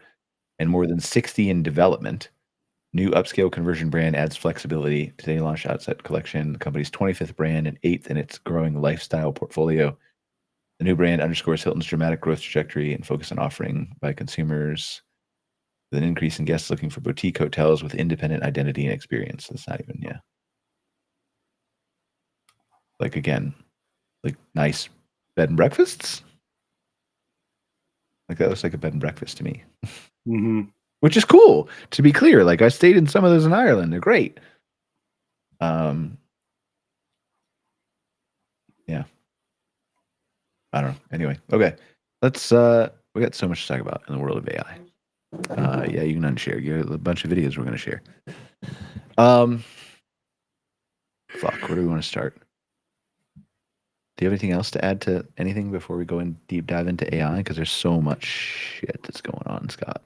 and more than 60 in development. New upscale conversion brand adds flexibility. Today launched Outset Collection, the company's 25th brand and 8th in its growing lifestyle portfolio. The new brand underscores Hilton's dramatic growth trajectory and focus on offering by consumers with an increase in guests looking for boutique hotels with independent identity and experience. That's not even, like, again, like nice bed and breakfasts. Like that looks like a bed and breakfast to me. Which is cool, to be clear. Like, I stayed in some of those in Ireland. They're great. Yeah. I don't know. Anyway, okay. Let's we got so much to talk about in the world of AI. Yeah, you can unshare. You got a bunch of videos we're going to share. Fuck, where do we want to start? Do you have anything else to add to anything before we go in deep dive into AI? Because there's so much shit that's going on, Scott.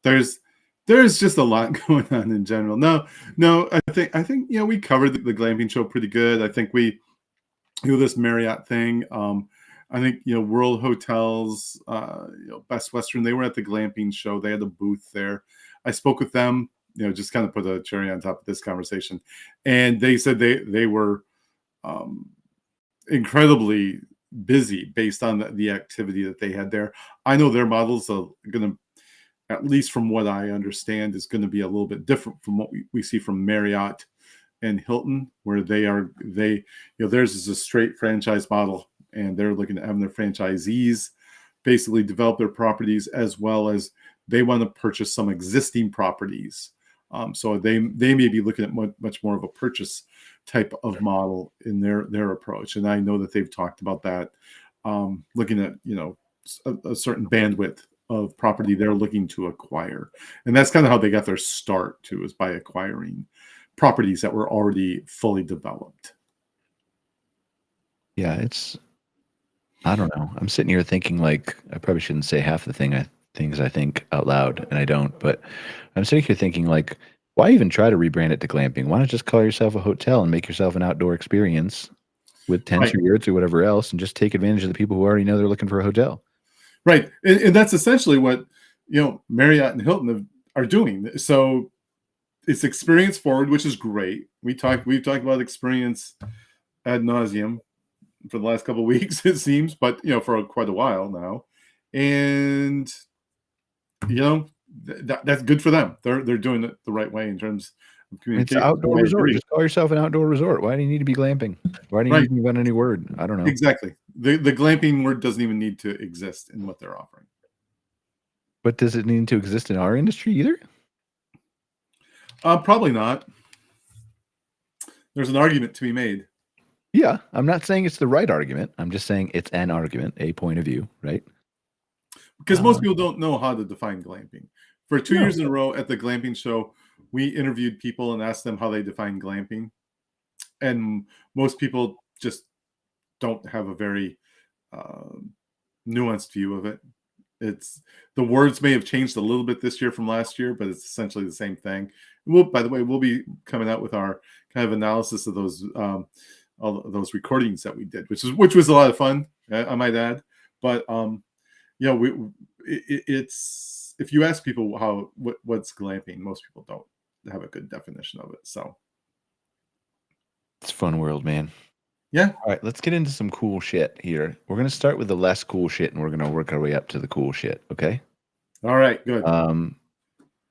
There's just a lot going on in general. No, I think we covered the glamping show pretty good. I think we do this Marriott thing. I think World Hotels, Best Western, they were at the glamping show. They had a booth there. I spoke with them, just kind of put a cherry on top of this conversation, and they said they were incredibly busy based on the activity that they had there. I know their models are going to, at least from what I understand, is going to be a little bit different from what we see from Marriott and Hilton, where theirs is a straight franchise model, and they're looking at having their franchisees basically develop their properties, as well as they want to purchase some existing properties. So they may be looking at much more of a purchase type of model in their approach. And I know that they've talked about that, looking at a certain bandwidth of property they're looking to acquire. And that's kind of how they got their start too, is by acquiring properties that were already fully developed. Yeah, I don't know. I'm sitting here thinking, like, I probably shouldn't say half the things I think out loud, and I don't, but I'm sitting here thinking, like, why even try to rebrand it to glamping? Why not just call yourself a hotel and make yourself an outdoor experience with tents or yurts or whatever else, and just take advantage of the people who already know they're looking for a hotel? Right. And that's essentially what, Marriott and Hilton are doing. So it's experience forward, which is great. We've talked about experience ad nauseum for the last couple of weeks, it seems, but for quite a while now. And that's good for them. They're doing it the right way in terms of communication. It's an outdoor resort. Just call yourself an outdoor resort. Why do you need to be glamping? Why do you need to invent any word? I don't know. Exactly. The glamping word doesn't even need to exist in what they're offering. But does it need to exist in our industry either? Probably not. There's an argument to be made. Yeah, I'm not saying it's the right argument. I'm just saying it's an argument, a point of view, right? Because most people don't know how to define glamping. For 2 years in a row at the glamping show, we interviewed people and asked them how they define glamping. And most people just don't have a very nuanced view of it. The words may have changed a little bit this year from last year, but it's essentially the same thing. By the way, we'll be coming out with our kind of analysis of those all those recordings that we did, which was a lot of fun, I might add. But it's, if you ask people what's glamping, most people don't have a good definition of it. So it's a fun world, man. Yeah. All right, let's get into some cool shit here. We're going to start with the less cool shit, and we're going to work our way up to the cool shit, okay? All right, good.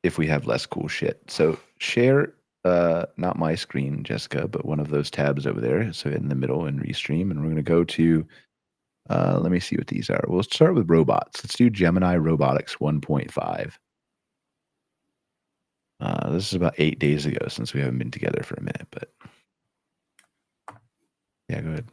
If we have less cool shit. So share, not my screen, Jessica, but one of those tabs over there. So in the middle and restream, and we're going to go to, let me see what these are. We'll start with robots. Let's do Gemini Robotics 1.5. This is about 8 days ago, since we haven't been together for a minute, but yeah, go ahead.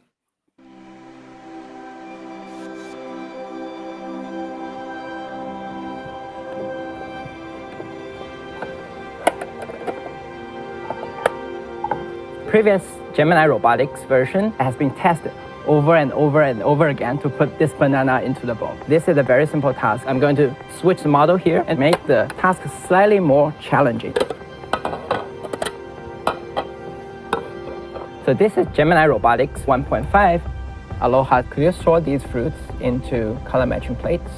Previous Gemini Robotics version has been tested over and over and over again to put this banana into the bowl. This is a very simple task. I'm going to switch the model here and make the task slightly more challenging. So this is Gemini Robotics 1.5. Aloha, could you sort these fruits into color matching plates?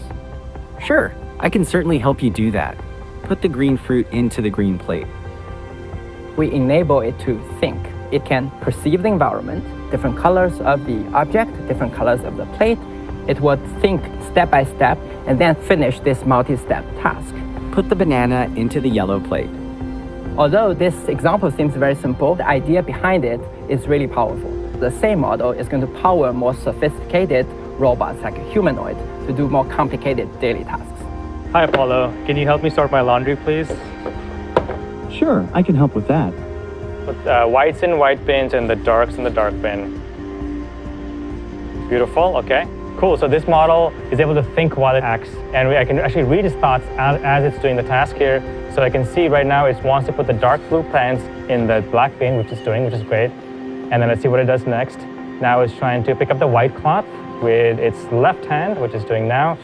Sure, I can certainly help you do that. Put the green fruit into the green plate. We enable it to think. It can perceive the environment, different colors of the object, different colors of the plate. It would think step by step and then finish this multi-step task. Put the banana into the yellow plate. Although this example seems very simple, the idea behind it is really powerful. The same model is going to power more sophisticated robots like a humanoid to do more complicated daily tasks. Hi, Apollo. Can you help me sort my laundry, please? Sure, I can help with that. Put whites in white bins and the darks in the dark bin. Beautiful, okay. Cool, so this model is able to think while it acts, and I can actually read its thoughts as it's doing the task here. So I can see right now it wants to put the dark blue plants in the black bin, which it's doing, which is great. And then let's see what it does next. Now it's trying to pick up the white cloth with its left hand, which it's doing now.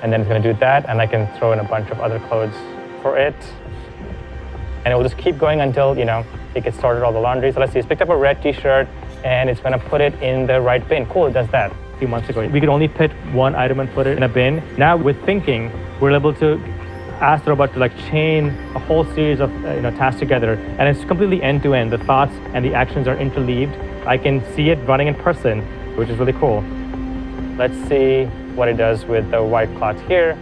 And then it's gonna do that, and I can throw in a bunch of other clothes for it. And it will just keep going until, it gets sorted all the laundry. So let's see, it's picked up a red t-shirt, and it's gonna put it in the right bin. Cool, it does that. A few months ago, we could only pick one item and put it in a bin. Now with thinking, we're able to ask the robot to chain a whole series of tasks together, and it's completely end-to-end. The thoughts and the actions are interleaved. I can see it running in person, which is really cool. Let's see what it does with the white cloth here.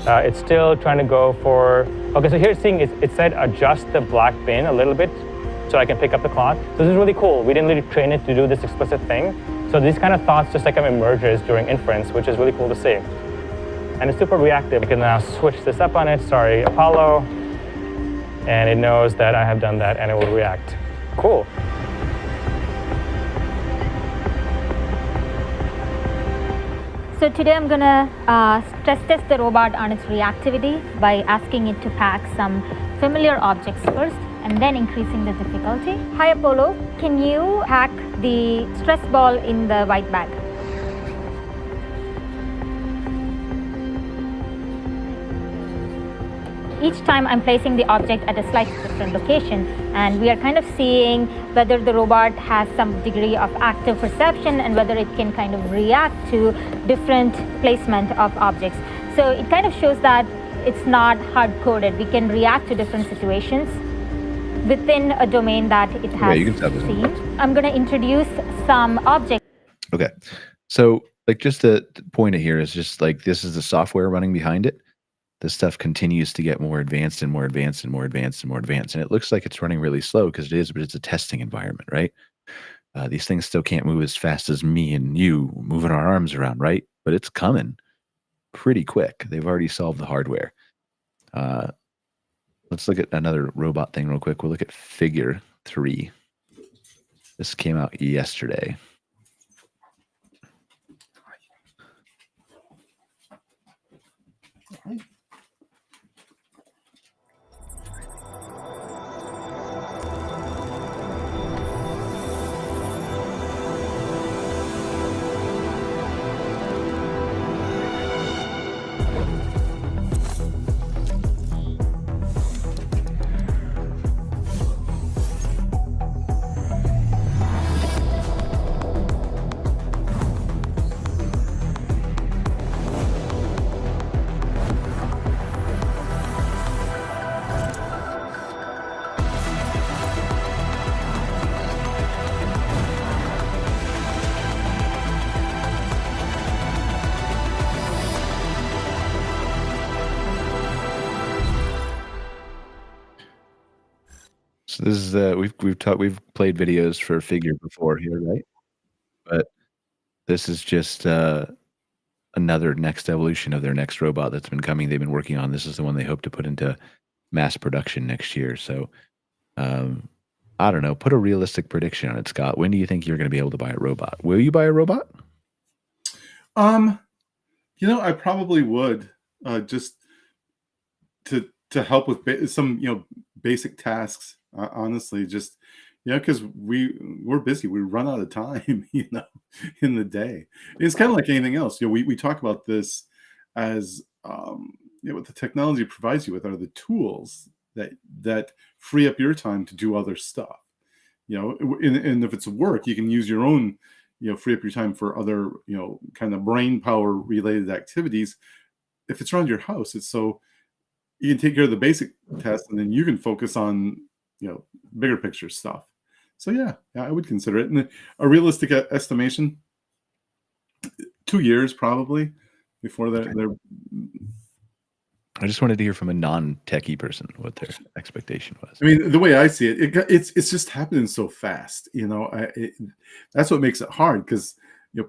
It's still trying to go for, okay, so here it's seeing, it said adjust the black bin a little bit so I can pick up the cloth. So this is really cool. We didn't really train it to do this explicit thing. So these kind of thoughts just emerges during inference, which is really cool to see. And it's super reactive. I can now switch this up on it, sorry, Apollo, and it knows that I have done that and it will react. Cool. So today I'm gonna stress test the robot on its reactivity by asking it to pack some familiar objects first and then increasing the difficulty. Hi Apollo, can you pack the stress ball in the white bag? Each time I'm placing the object at a slightly different location, and we are kind of seeing whether the robot has some degree of active perception and whether it can kind of react to different placement of objects. So it kind of shows that it's not hard-coded. We can react to different situations within a domain that it has seen. I'm going to introduce some objects. Okay, so just the point here is just this is the software running behind it. This stuff continues to get more advanced and more advanced and more advanced and more advanced. And it looks like it's running really slow because it is, but it's a testing environment, right? These things still can't move as fast as me and you moving our arms around, right? But it's coming pretty quick. They've already solved the hardware. Let's look at another robot thing real quick. We'll look at figure 3. This came out yesterday. So this is we've played videos for figure before here, right? But this is just another next evolution of their next robot that's been coming. They've been working on. This is the one they hope to put into mass production next year. So I don't know. Put a realistic prediction on it, Scott. When do you think you're going to be able to buy a robot? Will you buy a robot? I probably would just to help with some basic tasks. Honestly, just because we're busy, we run out of time, in the day. It's kind of like anything else. We talk about this as what the technology provides you with are the tools that free up your time to do other stuff. And if it's work, you can use your own, free up your time for other, kind of brain power related activities. If it's around your house, it's so you can take care of the basic tasks, and then you can focus on bigger picture stuff. So yeah, I would consider it. And a realistic estimation, 2 years probably before they're. I just wanted to hear from a non-techie person what their expectation was. I mean, the way I see it, it's just happening so fast. That's what makes it hard because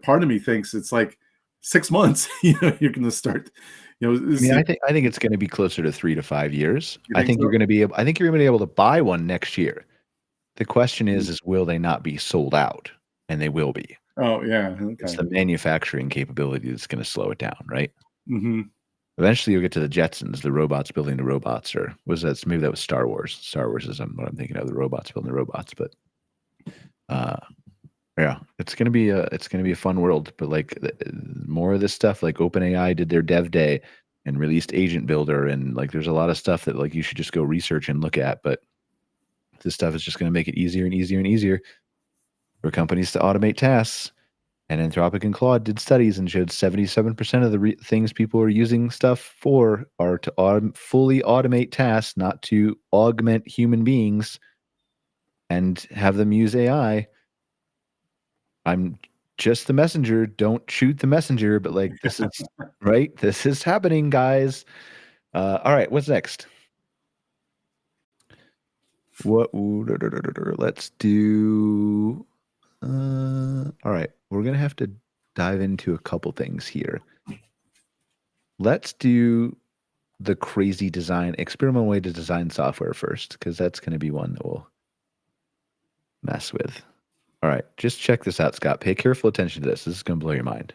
part of me thinks it's like 6 months. You're going to start. I think it's going to be closer to 3 to 5 years. I think you're going to be able. I think you're going to be able to buy one next year. The question is will they not be sold out? And they will be. Oh yeah. It's Okay. the manufacturing capability that's going to slow it down, right? Mm-hmm. Eventually, you'll get to the Jetsons, the robots building the robots, or was that maybe that was Star Wars? Star Wars is what I'm thinking of, the robots building the robots. But yeah, it's gonna be a fun world. But like more of this stuff, like OpenAI did their Dev Day and released Agent Builder, and like there's a lot of stuff that like you should just go research and look at. But this stuff is just gonna make it easier and easier and easier for companies to automate tasks. And Anthropic and Claude did studies and showed 77% of the things people are using stuff for are to fully automate tasks, not to augment human beings and have them use AI. I'm just the messenger. Don't shoot the messenger. But like this is right. This is happening, guys. All right. What's next? Let's do. All right. We're gonna have to dive into a couple things here. Let's do the crazy design, experimental way to design software first, because that's going to be one that we'll mess with. All right, just check this out, Scott. Pay careful attention to this. This is going to blow your mind.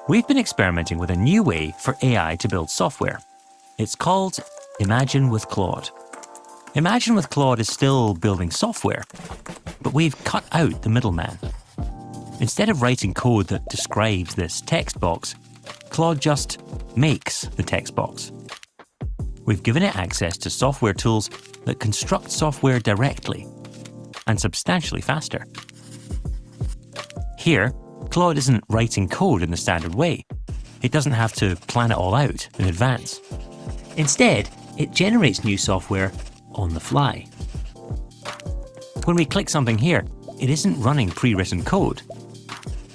We've been experimenting with a new way for AI to build software. It's called Imagine with Claude. Imagine with Claude is still building software, but we've cut out the middleman. Instead of writing code that describes this text box, Claude just makes the text box. We've given it access to software tools that construct software directly and substantially faster. Here, Claude isn't writing code in the standard way. It doesn't have to plan it all out in advance. Instead, it generates new software on the fly. When we click something here, it isn't running pre-written code.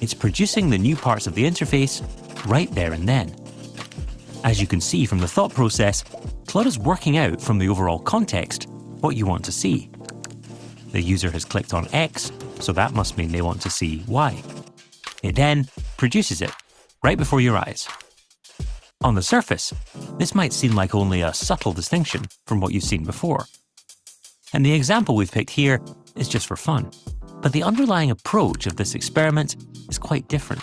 It's producing the new parts of the interface right there and then. As you can see from the thought process, Claude is working out from the overall context what you want to see. The user has clicked on X, so that must mean they want to see Y. It then produces it right before your eyes. On the surface, this might seem like only a subtle distinction from what you've seen before. And the example we've picked here is just for fun. But the underlying approach of this experiment is quite different.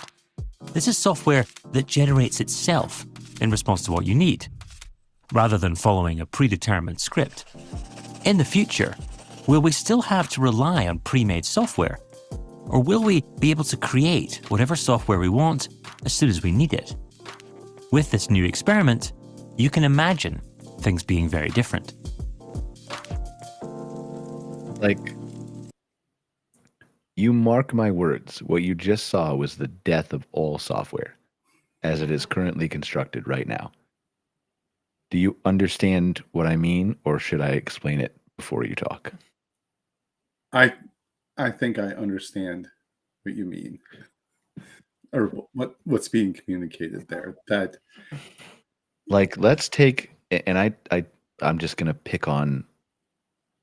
This is software that generates itself in response to what you need, rather than following a predetermined script. In the future, will we still have to rely on pre-made software? Or will we be able to create whatever software we want as soon as we need it? With this new experiment, you can imagine things being very different. Like, you mark my words, what you just saw was the death of all software as it is currently constructed right now. Do you understand what I mean, or should I explain it before you talk? I think I understand what you mean, or what's being communicated there. That, like, let's take, and I'm just gonna pick on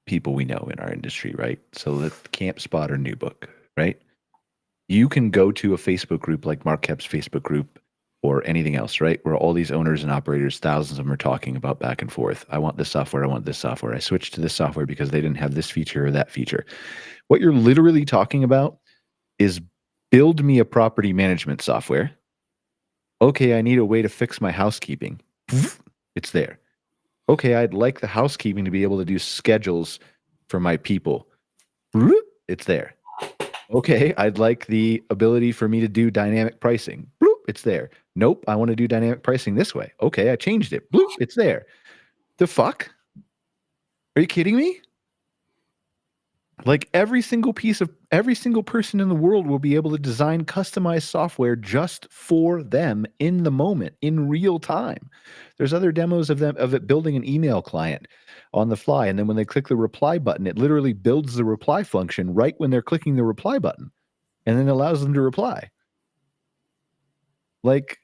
people we know in our industry, right? So let's Camp Spotter New Book, right? You can go to a Facebook group like Mark Kep's Facebook group or anything else, right? Where all these owners and operators, thousands of them, are talking about back and forth. I want this software. I want this software. I switched to this software because they didn't have this feature or that feature. What you're literally talking about is build me a property management software. Okay, I need a way to fix my housekeeping. It's there. Okay, I'd like the housekeeping to be able to do schedules for my people. It's there. Okay, I'd like the ability for me to do dynamic pricing. Bloop, it's there. Nope, I want to do dynamic pricing this way. Okay, I changed it. Bloop, it's there. The fuck? Are you kidding me? Like every single person in the world will be able to design customized software just for them in the moment, in real time. There's other demos of it building an email client on the fly, and then when they click the reply button, it literally builds the reply function right when they're clicking the reply button, and then allows them to reply. Like,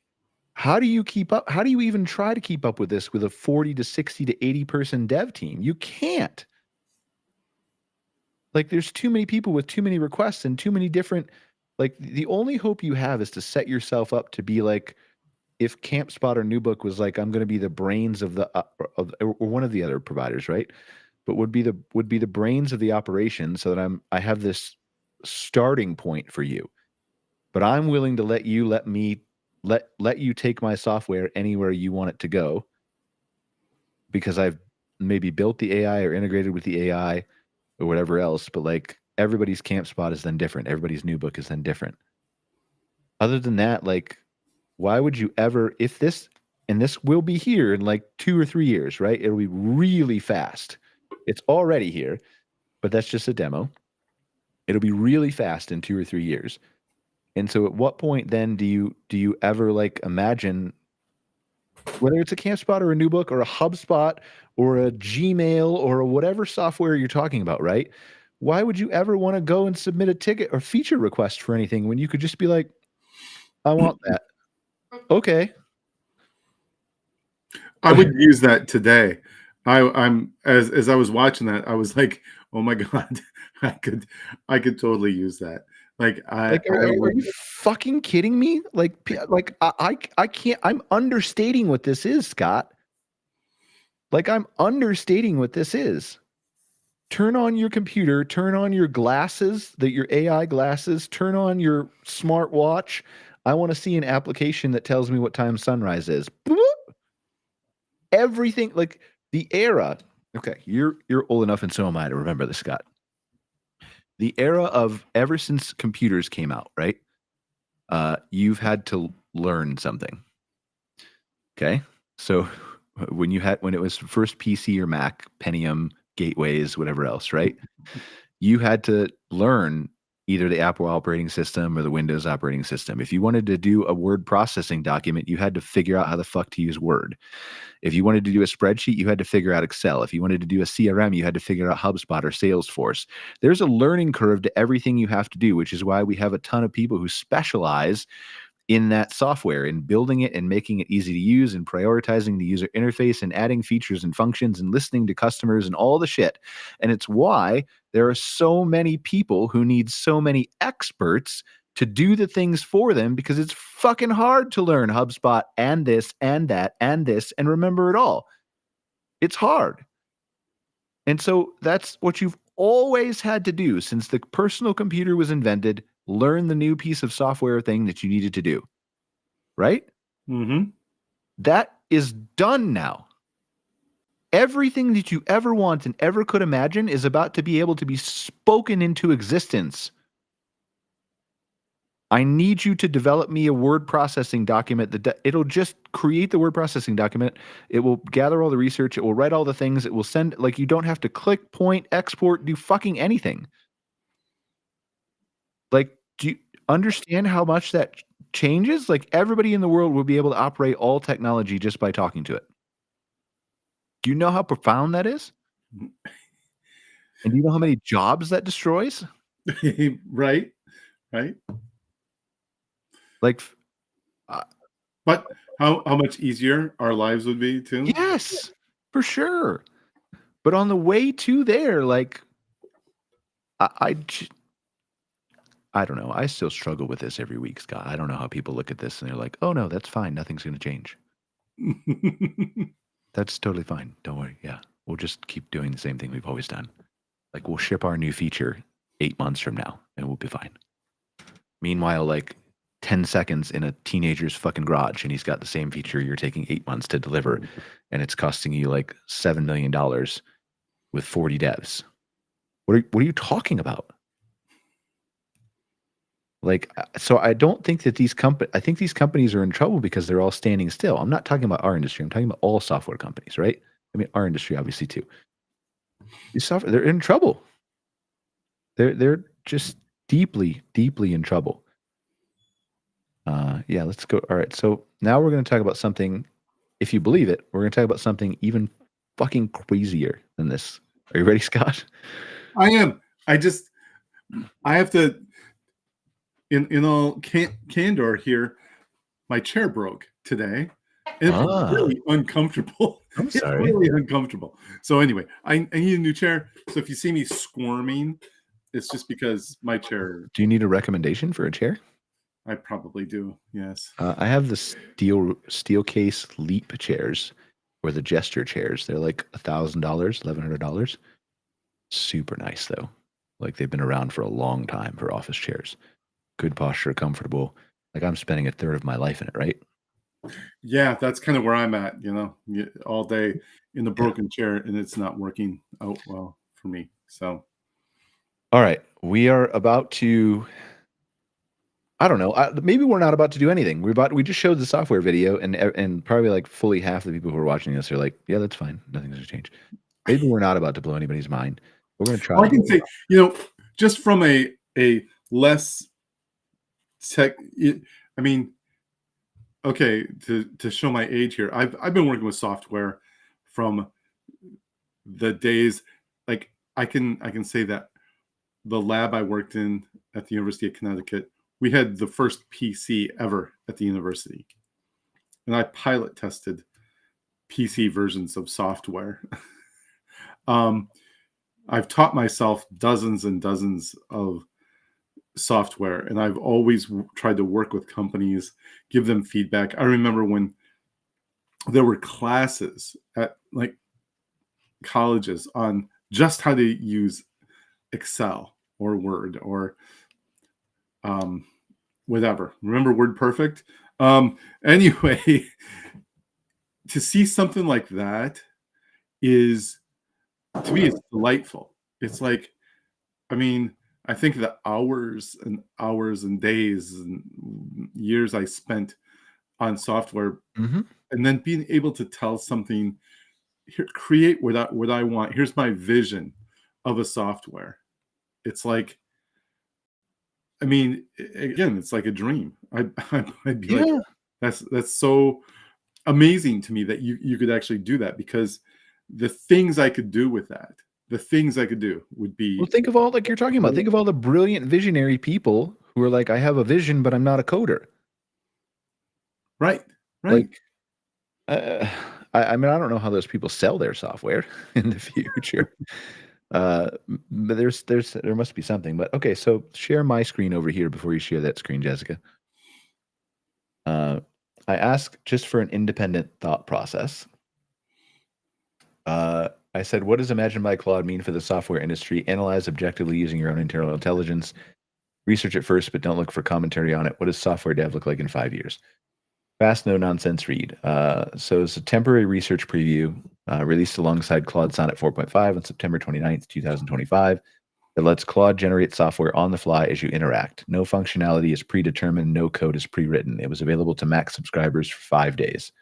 how do you keep up? How do you even try to keep up with this with a 40 to 60 to 80 person dev team? You can't. Like, there's too many people with too many requests and too many different, like, the only hope you have is to set yourself up to be like, if Camp Spotter New Book was like, I'm going to be the brains of the, or one of the other providers, right? But would be the brains of the operation so that I have this starting point for you. but I'm willing to let you take my software anywhere you want it to go because I've maybe built the AI or integrated with the AI or whatever else. But like everybody's camp spot is then different. Everybody's new book is then different. Other than that, like, why would you ever, if this, and this will be here in like 2 or 3 years, right? It'll be really fast. It's already here, but that's just a demo. It'll be really fast in 2 or 3 years. And so at what point then do you ever like imagine, whether it's a CampSpot or a new book or a HubSpot or a Gmail or whatever software you're talking about, right? Why would you ever want to go and submit a ticket or feature request for anything when you could just be like, I want that. Okay. I would use that today. I'm as I was watching that, I was like, oh my God, I could totally use that. Like are you fucking kidding me? Like I can't. I'm understating what this is, Scott. Like I'm understating what this is. Turn on your computer, turn on your glasses, your AI glasses, turn on your smartwatch. I want to see an application that tells me what time sunrise is. Boop. Everything, like the era. Okay, you're old enough, and so am I, to remember this, Scott. The era of ever since computers came out, right? You've had to learn something. Okay, so when it was first PC or Mac, Pentium, gateways, whatever else, right? You had to learn either the Apple operating system or the Windows operating system. If you wanted to do a word processing document, you had to figure out how the fuck to use Word. If you wanted to do a spreadsheet, you had to figure out Excel. If you wanted to do a CRM, you had to figure out HubSpot or Salesforce. There's a learning curve to everything you have to do, which is why we have a ton of people who specialize in that software, in building it and making it easy to use and prioritizing the user interface and adding features and functions and listening to customers and all the shit. And it's why there are so many people who need so many experts to do the things for them, because it's fucking hard to learn HubSpot and this and that and this and remember it all. It's hard. And so that's what you've always had to do since the personal computer was invented. Learn the new piece of software thing that you needed to do, right? Mm-hmm. That is done now. Everything that you ever want and ever could imagine is about to be able to be spoken into existence. I need you to develop me a word processing document that it'll just create the word processing document. It will gather all the research. It will write all the things. It will send, like, you don't have to click, point, export, do fucking anything. Like, do you understand how much that changes? Like, everybody in the world will be able to operate all technology just by talking to it. Do you know how profound that is? And do you know how many jobs that destroys? Right. Like, but how much easier our lives would be too? Yes, for sure. But on the way to there, like, I don't know. I still struggle with this every week, Scott. I don't know how people look at this and they're like, oh no, that's fine. Nothing's going to change. That's totally fine. Don't worry. Yeah. We'll just keep doing the same thing we've always done. Like, we'll ship our new feature 8 months from now and we'll be fine. Meanwhile, like 10 seconds in a teenager's fucking garage and he's got the same feature you're taking 8 months to deliver and it's costing you like $7 million with 40 devs. What are you talking about? Like, so I don't think that I think these companies are in trouble because they're all standing still. I'm not talking about our industry. I'm talking about all software companies, right? I mean, our industry obviously too. They're in trouble. They're just deeply, deeply in trouble. Yeah, let's go. All right. So now we're going to talk about something, if you believe it, we're going to talk about something even fucking crazier than this. Are you ready, Scott? I am. I have to, in all candor here, my chair broke today. And it's really uncomfortable. I'm sorry. It's really uncomfortable. So anyway, I need a new chair. So if you see me squirming, it's just because my chair. Do you need a recommendation for a chair? I probably do. Yes. I have the steel case Leap chairs, or the gesture chairs. They're like $1,000, $1,100. Super nice though. Like, they've been around for a long time for office chairs. good posture, comfortable. Like I'm spending a third of my life in it, right? Yeah, that's kind of where I'm at, all day in the Yeah. broken chair, and it's not working out well for me. So, All right. We are about to, I don't know. Maybe we're not about to do anything. We just showed the software video, and probably like fully half the people who are watching this are like, yeah, that's fine. Nothing's going to change. Maybe we're not about to blow anybody's mind. We're going to try. I can say, just from a less tech, I mean, okay, to show my age here, I've been working with software from the days, like I can say that the lab I worked in at the University of Connecticut, we had the first PC ever at the university, and I pilot tested PC versions of software. I've taught myself dozens and dozens of software, and I've always tried to work with companies, give them feedback. I remember when there were classes at like colleges on just how to use Excel or Word or whatever. Remember WordPerfect? Anyway, to see something like that is, to me, it's delightful. It's like, I mean, I think the hours and days and years I spent on software, Mm-hmm. and then being able to tell something, here, create what I want. Here's my vision of a software. It's like, I mean, again, it's like a dream. I'd be like, that's so amazing to me that you could actually do that, because the things I could do with that, the things I could do would be. Well, think of all, like you're talking about, think of all the brilliant visionary people who are like, I have a vision, but I'm not a coder. Right. Like, I mean, I don't know how those people sell their software in the future. But there must be something. But okay, so share my screen over here before you share that screen, Jessica. I ask just for an independent thought process. I said, what does Imagine by Claude mean for the software industry? Analyze objectively using your own internal intelligence. Research it first, but don't look for commentary on it. What does software dev look like in 5 years? Fast, no nonsense read. So it's a temporary research preview released alongside Claude Sonnet 4.5 on September 29th, 2025. That lets Claude generate software on the fly as you interact. No functionality is predetermined. No code is pre-written. It was available to Mac subscribers for 5 days.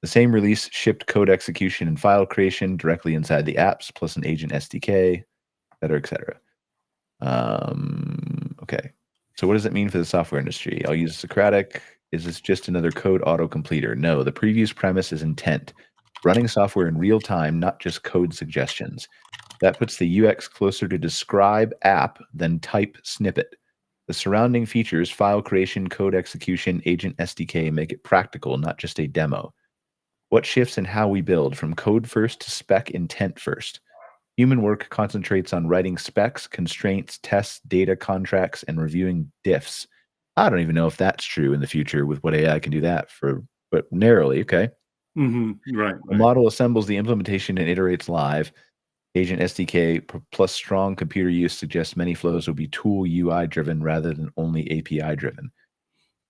The same release shipped code execution and file creation directly inside the apps, plus an agent SDK, et cetera, et cetera. Okay. So what does it mean for the software industry? I'll use Socratic. Is this just another code autocompleter? No, the preview's premise is intent. Running software in real time, not just code suggestions. That puts the UX closer to describe app than type snippet. The surrounding features, file creation, code execution, agent SDK, make it practical, not just a demo. What shifts in how we build from code first to spec intent first? Human work concentrates on writing specs, constraints, tests, data contracts, and reviewing diffs. I don't even know if that's true in the future with what AI can do that for, but narrowly, okay? Right. The model assembles the implementation and iterates live. Agent SDK plus strong computer use suggests many flows will be tool UI driven rather than only API driven.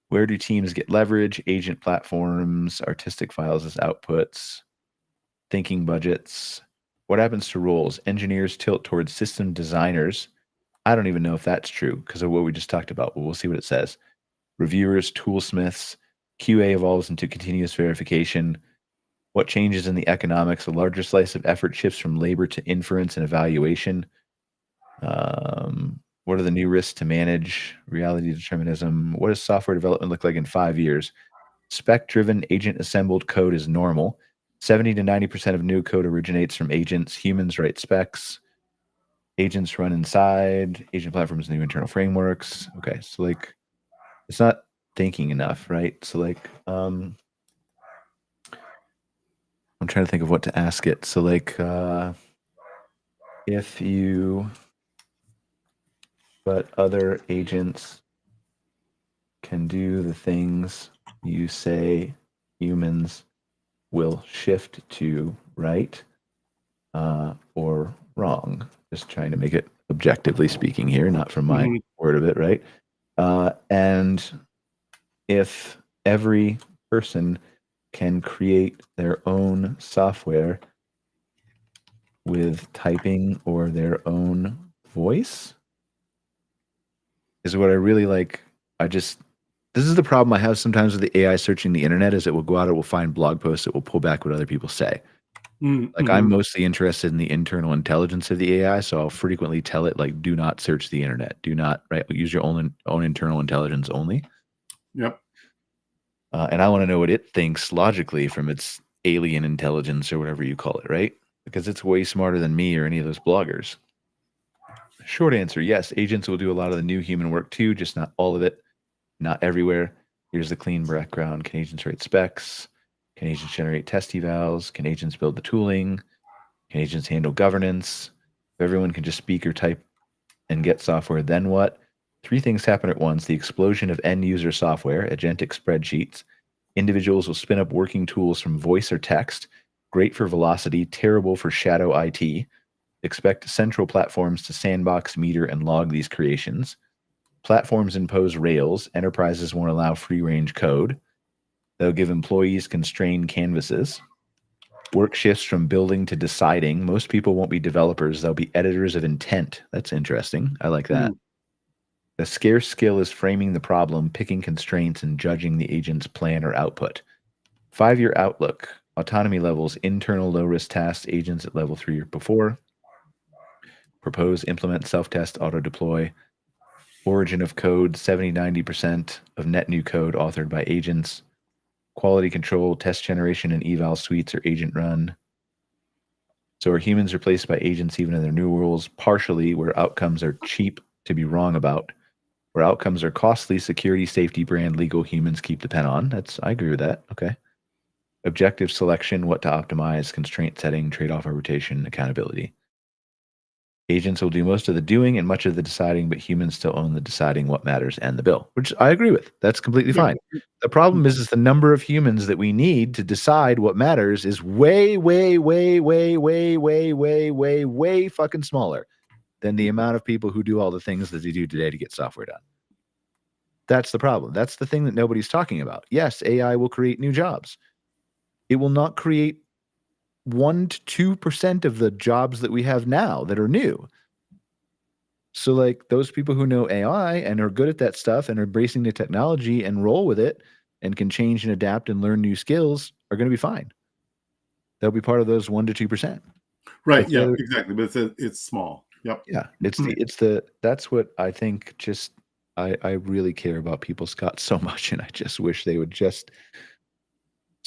Where do teams get leverage? Agent platforms, artistic files as outputs, thinking budgets. What happens to roles? Engineers tilt towards system designers. I don't even know if that's true because of what we just talked about, but we'll see what it says. Reviewers, toolsmiths, QA evolves into continuous verification. What changes in the economics? A larger slice of effort shifts from labor to inference and evaluation. What are the new risks to manage? Reality determinism. What does software development look like in 5 years? Spec-driven, agent-assembled code is normal. 70 to 90% of new code originates from agents. Humans write specs. Agents run inside. Agent platforms, new internal frameworks. Okay, so like, it's not thinking enough, right? So like, I'm trying to think of what to ask it. So like, if you, but other agents can do the things you say humans will shift to, right? Or wrong. Just trying to make it objectively speaking here, not from my word of it, right? And if every person can create their own software with typing or their own voice, is what I really like. This is the problem I have sometimes with the AI searching the internet, is it will go out, it will find blog posts, it will pull back what other people say. Like, I'm mostly interested in the internal intelligence of the AI, so I'll frequently tell it, like, do not search the internet. Do not, use your own internal intelligence only. Yep. And I want to know what it thinks logically from its alien intelligence or whatever you call it, right? Because it's way smarter than me or any of those bloggers. Short answer, yes, agents will do a lot of the new human work too, just not all of it, not everywhere. Here's the clean background. Can agents write specs? Can agents generate test evals? Can agents build the tooling? Can agents handle governance? If everyone can just speak or type and get software, then what? 3 things happen at once: the explosion of end-user software, agentic spreadsheets. Individuals will spin up working tools from voice or text. Great for velocity, terrible for shadow IT. Expect central platforms to sandbox, meter, and log these creations. Platforms impose rails. Enterprises won't allow free-range code. They'll give employees constrained canvases. Work shifts from building to deciding. Most people won't be developers. They'll be editors of intent. That's interesting. I like that. The scarce skill is framing the problem, picking constraints, and judging the agent's plan or output. 5-year outlook. Autonomy levels, internal low-risk tasks, agents at level 3 or before. Propose, implement, self-test, auto-deploy. Origin of code, 70-90% of net new code authored by agents. Quality control, test generation, and eval suites are agent run. So are humans replaced by agents even in their new rules? Partially, where outcomes are cheap to be wrong about. Where outcomes are costly, security, safety, brand, legal, humans keep the pen on. I agree with that. Okay. Objective selection, what to optimize, constraint setting, trade-off rotation, accountability. Agents will do most of the doing and much of the deciding, but humans still own the deciding what matters and the bill, which I agree with. That's completely fine. The problem is the number of humans that we need to decide what matters is way, way, way, way, way, way, way, way, way fucking smaller than the amount of people who do all the things that they do today to get software done. That's the problem. That's the thing that nobody's talking about. Yes, AI will create new jobs. It will not create 1 to 2% of the jobs that we have now that are new. So, like, those people who know AI and are good at that stuff and are embracing the technology and roll with it and can change and adapt and learn new skills are going to be fine. They'll be part of those 1 to 2%. Right. Yeah, exactly. But it's small. Yep. Yeah. That's what I think. Just, I really care about people, Scott, so much. And I just wish they would just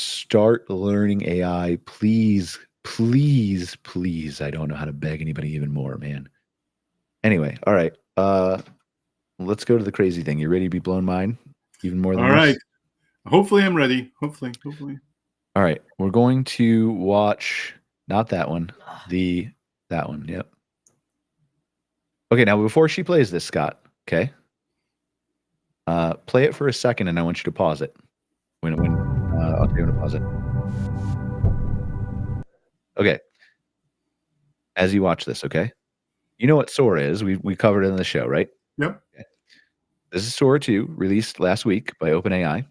start learning AI, please, please, please. I don't know how to beg anybody even more, man. Anyway, all right. Let's go to the crazy thing. You ready to be blown mind even more than all this? right. Hopefully I'm ready. Hopefully. All right. We're going to watch not that one. That one. Yep. Okay, now before she plays this, Scott, okay? Play it for a second and I want you to pause it. I'll tell you when to pause it. Okay. As you watch this, okay? You know what Sora is. We covered it in the show, right? Yep. Okay. This is Sora 2, released last week by OpenAI.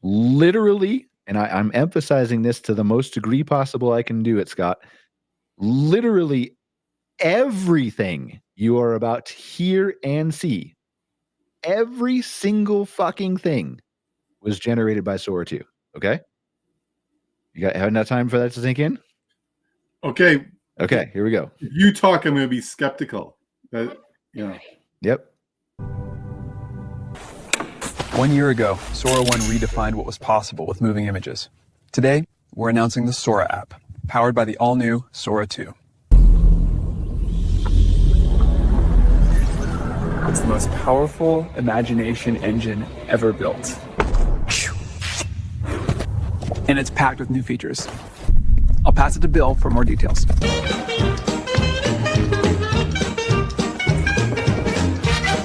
Literally, and I'm emphasizing this to the most degree possible I can do it, Scott. Literally everything you are about to hear and see, every single fucking thing was generated by Sora 2. Okay? You have enough time for that to sink in? Okay. Okay, here we go. If you talk, I'm going to be skeptical. Yep. 1 year ago, Sora 1 redefined what was possible with moving images. Today, we're announcing the Sora app, powered by the all-new Sora 2. It's the most powerful imagination engine ever built. And it's packed with new features. I'll pass it to Bill for more details.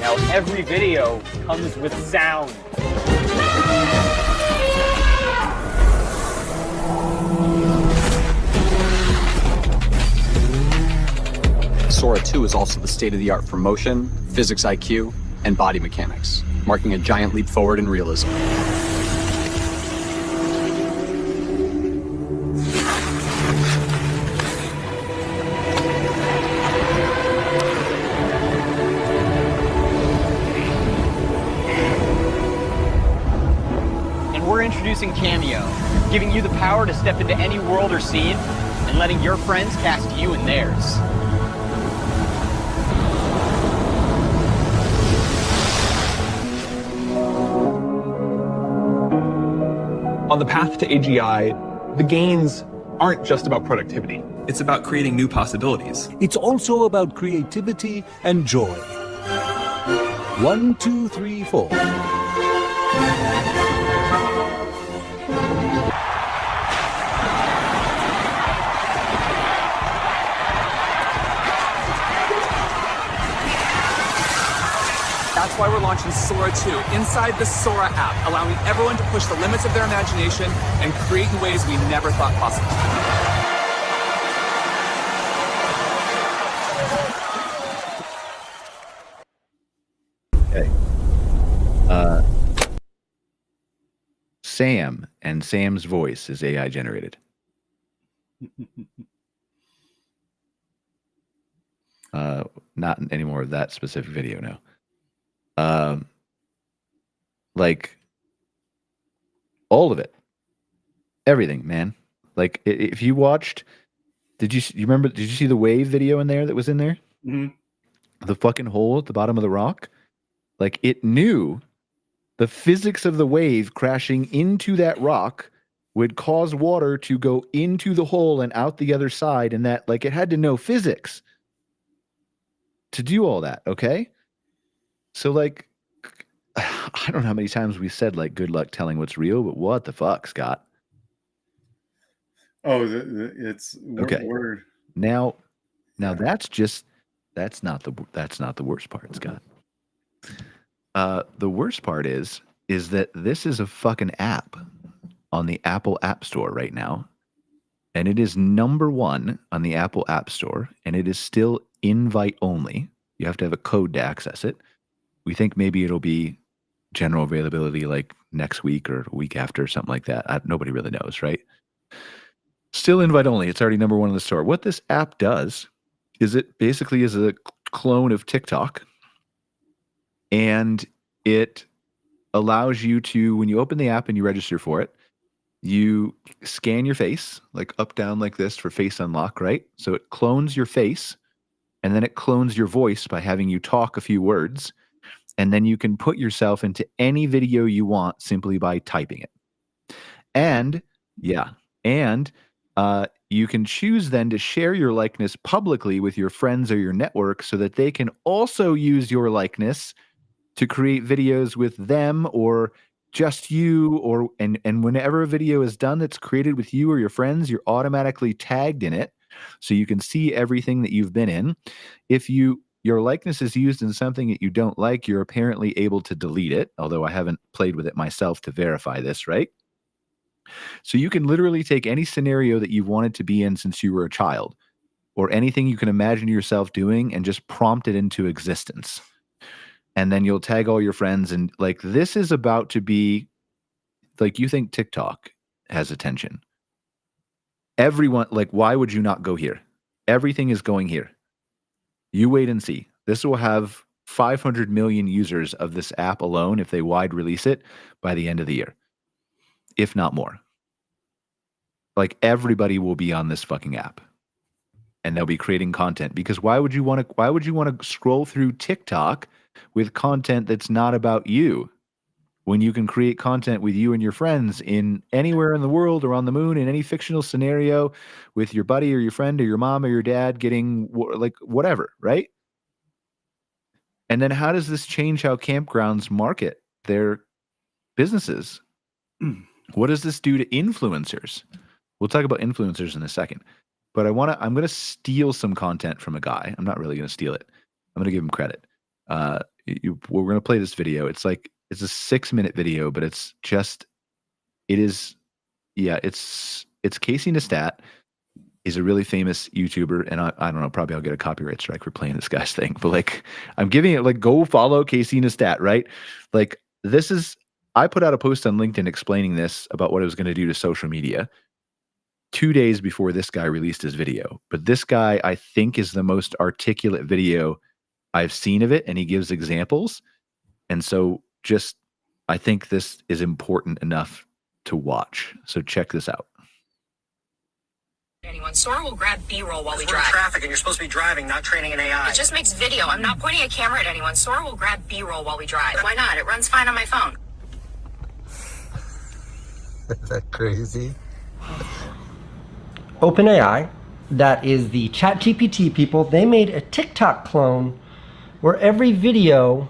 Now every video comes with sound. Sora 2 is also the state of the art for motion, physics IQ, and body mechanics, marking a giant leap forward in realism. And we're introducing Cameo, giving you the power to step into any world or scene and letting your friends cast you in theirs. On the path to AGI, the gains aren't just about productivity. It's about creating new possibilities. It's also about creativity and joy. 1, 2, 3, 4. That's why we're launching Sora 2 inside the Sora app, allowing everyone to push the limits of their imagination and create in ways we never thought possible. Okay. Sam and Sam's voice is AI generated. Not any more of that specific video, no. Like all of it, everything, man. Like if you watched, you remember? Did you see the wave video in there that was in there? Mm-hmm. The fucking hole at the bottom of the rock. Like it knew the physics of the wave crashing into that rock would cause water to go into the hole and out the other side, and that like it had to know physics to do all that. Okay, so like. I don't know how many times we said like good luck telling what's real, but what the fuck, Scott? Oh, okay. Now that's not the worst part, Scott. The worst part is that this is a fucking app on the Apple App Store right now, and it is #1 on the Apple App Store, and it is still invite only. You have to have a code to access it. We think maybe it'll be general availability like next week or a week after, something like that. Nobody really knows, right? Still invite only. It's already #1 in the store. What this app does is it basically is a clone of TikTok, and it allows you to, when you open the app and you register for it, you scan your face, like up, down like this for face unlock, right? So it clones your face, and then it clones your voice by having you talk a few words. And then you can put yourself into any video you want simply by typing it. And you can choose then to share your likeness publicly with your friends or your network so that they can also use your likeness to create videos with them or just you, and whenever a video is done that's created with you or your friends, you're automatically tagged in it so you can see everything that you've been in. If your likeness is used in something that you don't like, you're apparently able to delete it, although I haven't played with it myself to verify this, right? So you can literally take any scenario that you've wanted to be in since you were a child, or anything you can imagine yourself doing, and just prompt it into existence. And then you'll tag all your friends, and like this is about to be, like you think TikTok has attention. Everyone, like why would you not go here? Everything is going here. You wait and see. This will have 500 million users of this app alone if they wide release it by the end of the year, if not more. Like everybody will be on this fucking app, and they'll be creating content. Because why would you want to scroll through TikTok with content that's not about you, when you can create content with you and your friends in anywhere in the world or on the moon in any fictional scenario with your buddy or your friend or your mom or your dad getting like whatever, right? And then how does this change how campgrounds market their businesses? What does this do to influencers? We'll talk about influencers in a second, but I'm going to steal some content from a guy. I'm not really going to steal it. I'm going to give him credit. We're going to play this video. It's a 6-minute video, but it's Casey Neistat He's a really famous YouTuber, and I don't know, probably I'll get a copyright strike for playing this guy's thing, but like I'm giving it, like, go follow Casey Neistat, right? Like I put out a post on LinkedIn explaining this about what it was going to do to social media 2 days before this guy released his video. But this guy, I think, is the most articulate video I've seen of it, and he gives examples. And so I think this is important enough to watch. So check this out. Anyone. Sora will grab B-roll while we drive. Traffic, and you're supposed to be driving, not training an AI. It just makes video. I'm not pointing a camera at anyone. Sora will grab B-roll while we drive. Why not? It runs fine on my phone. Is that crazy? OpenAI, that is the ChatGPT people, they made a TikTok clone where every video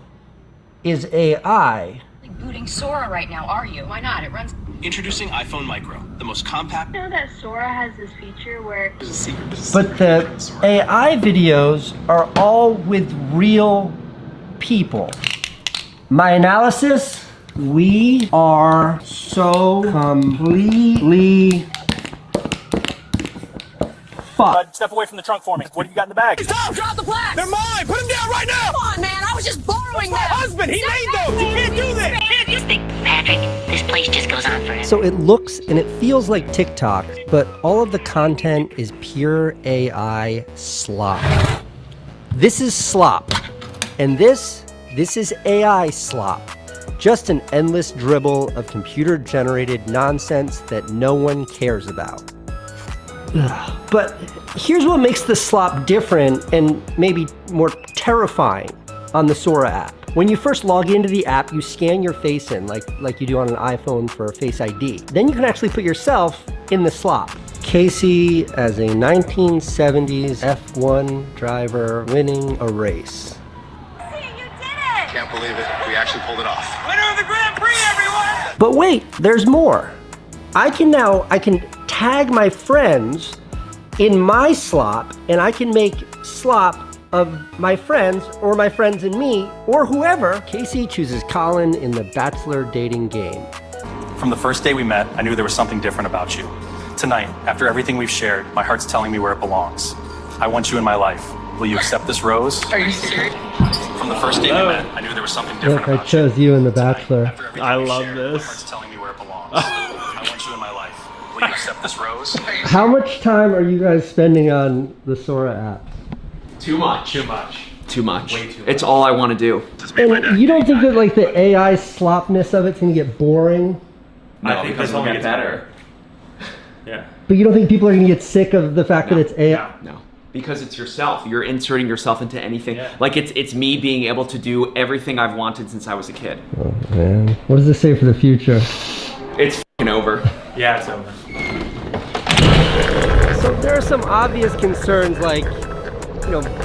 is AI. Like booting Sora right now, are you? Why not? It runs. Introducing iPhone Micro, the most compact. You know that Sora has this feature where. There's a secret. But the AI videos are all with real people. My analysis, we are so completely fucked. Step away from the trunk for me. What do you got in the bag? Stop! Drop the plaques! They're mine! Put them down right now! Come on, man! I was just borrowing them! My husband! He made those! You can't do that! You think, Patrick, this place just goes on forever. So it looks and it feels like TikTok, but all of the content is pure AI slop. This is slop. And this is AI slop. Just an endless dribble of computer-generated nonsense that no one cares about. But here's what makes the slop different and maybe more terrifying on the Sora app. When you first log into the app, you scan your face in like you do on an iPhone for Face ID. Then you can actually put yourself in the slop. Casey as a 1970s F1 driver winning a race. Can't believe it. We actually pulled it off. Winner of the Grand Prix, everyone! But wait, there's more. I can tag my friends in my slop, and I can make slop of my friends or my friends and me or whoever. Casey chooses Colin in the bachelor dating game. From the first day we met, I knew there was something different about you. Tonight, after everything we've shared, my heart's telling me where it belongs. I want you in my life. Will you accept this rose? Are you serious? From the first day we met, I knew there was something different Look, I chose you in the bachelor. I love this. My heart's telling me where it belongs. I want you in my life. Will you accept this rose? How much time are you guys spending on the Sora app? Too much. Too much. Too much. Way too much. It's all I want to do. And you don't think that like the AI slopness of it's gonna get boring? No, I think because it'll get better. Yeah. But you don't think people are gonna get sick of the fact that it's AI? No. Because it's yourself. You're inserting yourself into anything. Yeah. Like it's me being able to do everything I've wanted since I was a kid. Oh man. What does this say for the future? It's f***ing over. Yeah, it's over. So there are some obvious concerns like,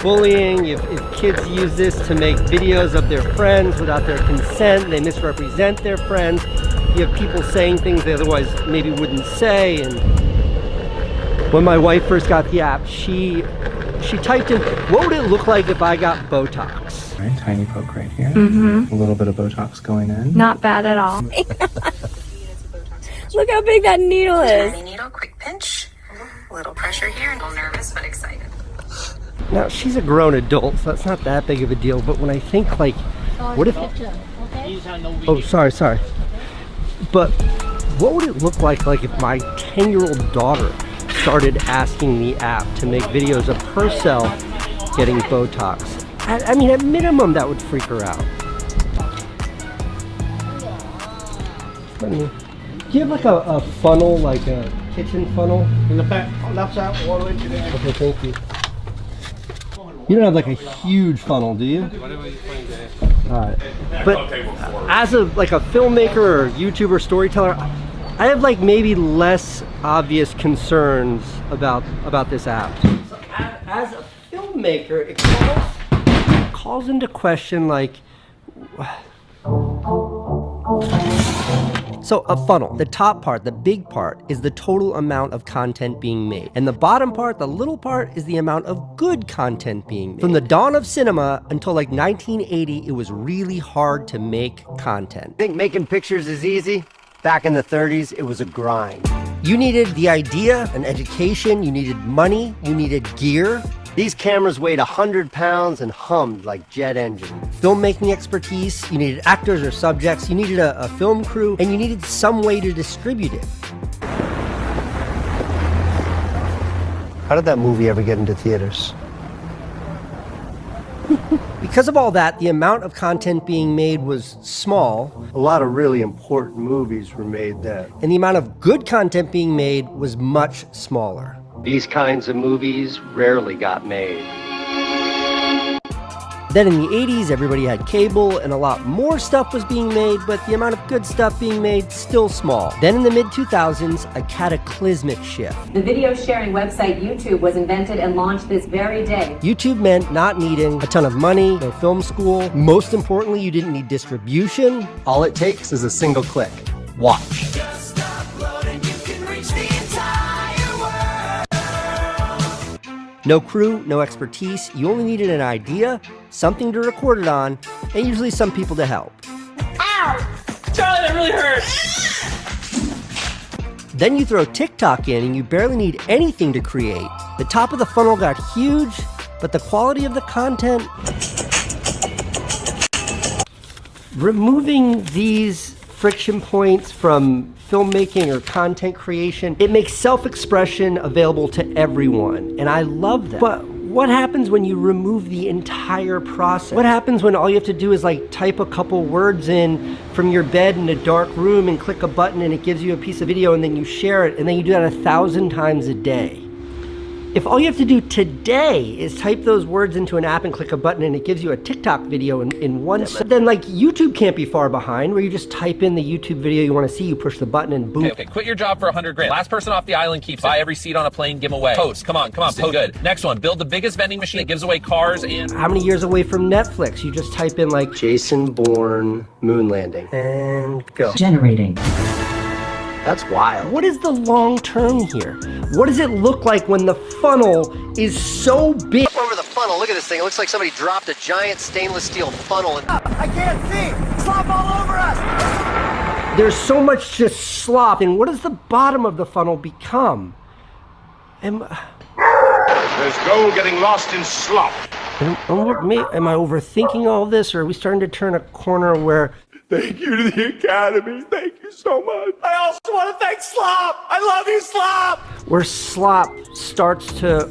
bullying. If kids use this to make videos of their friends without their consent, they misrepresent their friends. You have people saying things they otherwise maybe wouldn't say. And when my wife first got the app, she typed in, what would it look like if I got Botox? Right, tiny poke right here. Mm-hmm. A little bit of Botox going in. Not bad at all. Look how big that needle is. Tiny needle, quick pinch. A little pressure here. A little nervous, but excited. Now, she's a grown adult, so that's not that big of a deal. But when I think, what if... Oh, sorry. But what would it look like if my 10-year-old daughter started asking the app to make videos of herself getting Botox? I mean, at minimum, that would freak her out. Do you have a funnel, like a kitchen funnel? In the back, left side, all the way to the end. Okay, thank you. You don't have a huge funnel, do you? Alright. But as a filmmaker or YouTuber storyteller, I have maybe less obvious concerns about this app. So as a filmmaker, it calls into question so a funnel, the top part, the big part, is the total amount of content being made. And the bottom part, the little part, is the amount of good content being made. From the dawn of cinema until 1980, it was really hard to make content. Think making pictures is easy? Back in the 30s, it was a grind. You needed the idea, an education, you needed money, you needed gear. These cameras weighed 100 pounds and hummed like jet engine. Filmmaking expertise, you needed actors or subjects, you needed a film crew, and you needed some way to distribute it. How did that movie ever get into theaters? Because of all that, the amount of content being made was small. A lot of really important movies were made then. And the amount of good content being made was much smaller. These kinds of movies rarely got made. Then in the 80s, everybody had cable and a lot more stuff was being made, but the amount of good stuff being made, still small. Then in the mid-2000s, a cataclysmic shift. The video sharing website YouTube was invented and launched this very day. YouTube meant not needing a ton of money, no film school. Most importantly, you didn't need distribution. All it takes is a single click. Watch. No crew, no expertise. You only needed an idea, something to record it on, and usually some people to help. Ow! Charlie, that really hurt! Then you throw TikTok in and you barely need anything to create. The top of the funnel got huge, but the quality of the content... Removing these friction points from filmmaking or content creation, it makes self-expression available to everyone, and I love that. But what happens when you remove the entire process? What happens when all you have to do is like type a couple words in from your bed in a dark room and click a button and it gives you a piece of video and then you share it and then you do that 1,000 times a day? If all you have to do today is type those words into an app and click a button and it gives you a TikTok video in 1 second, then like YouTube can't be far behind where you just type in the YouTube video you want to see, you push the button and boom. Okay, quit your job for 100 grand. Last person off the island keeps it. Buy every seat on a plane, give away. Post, come on, post. Good. Next one, build the biggest vending machine that gives away cars and... How many years away from Netflix? You just type in like Jason Bourne moon landing and go. Generating. That's wild. What is the long term here? What does it look like when the funnel is so big? Over the funnel, look at this thing. It looks like somebody dropped a giant stainless steel funnel. I can't see. Slop all over us. There's so much just slop. And what does the bottom of the funnel become? There's gold getting lost in slop. Am I overthinking all this, or are we starting to turn a corner where... Thank you to the Academy. Thank you so much. I also want to thank Slop. I love you, Slop. Where slop starts to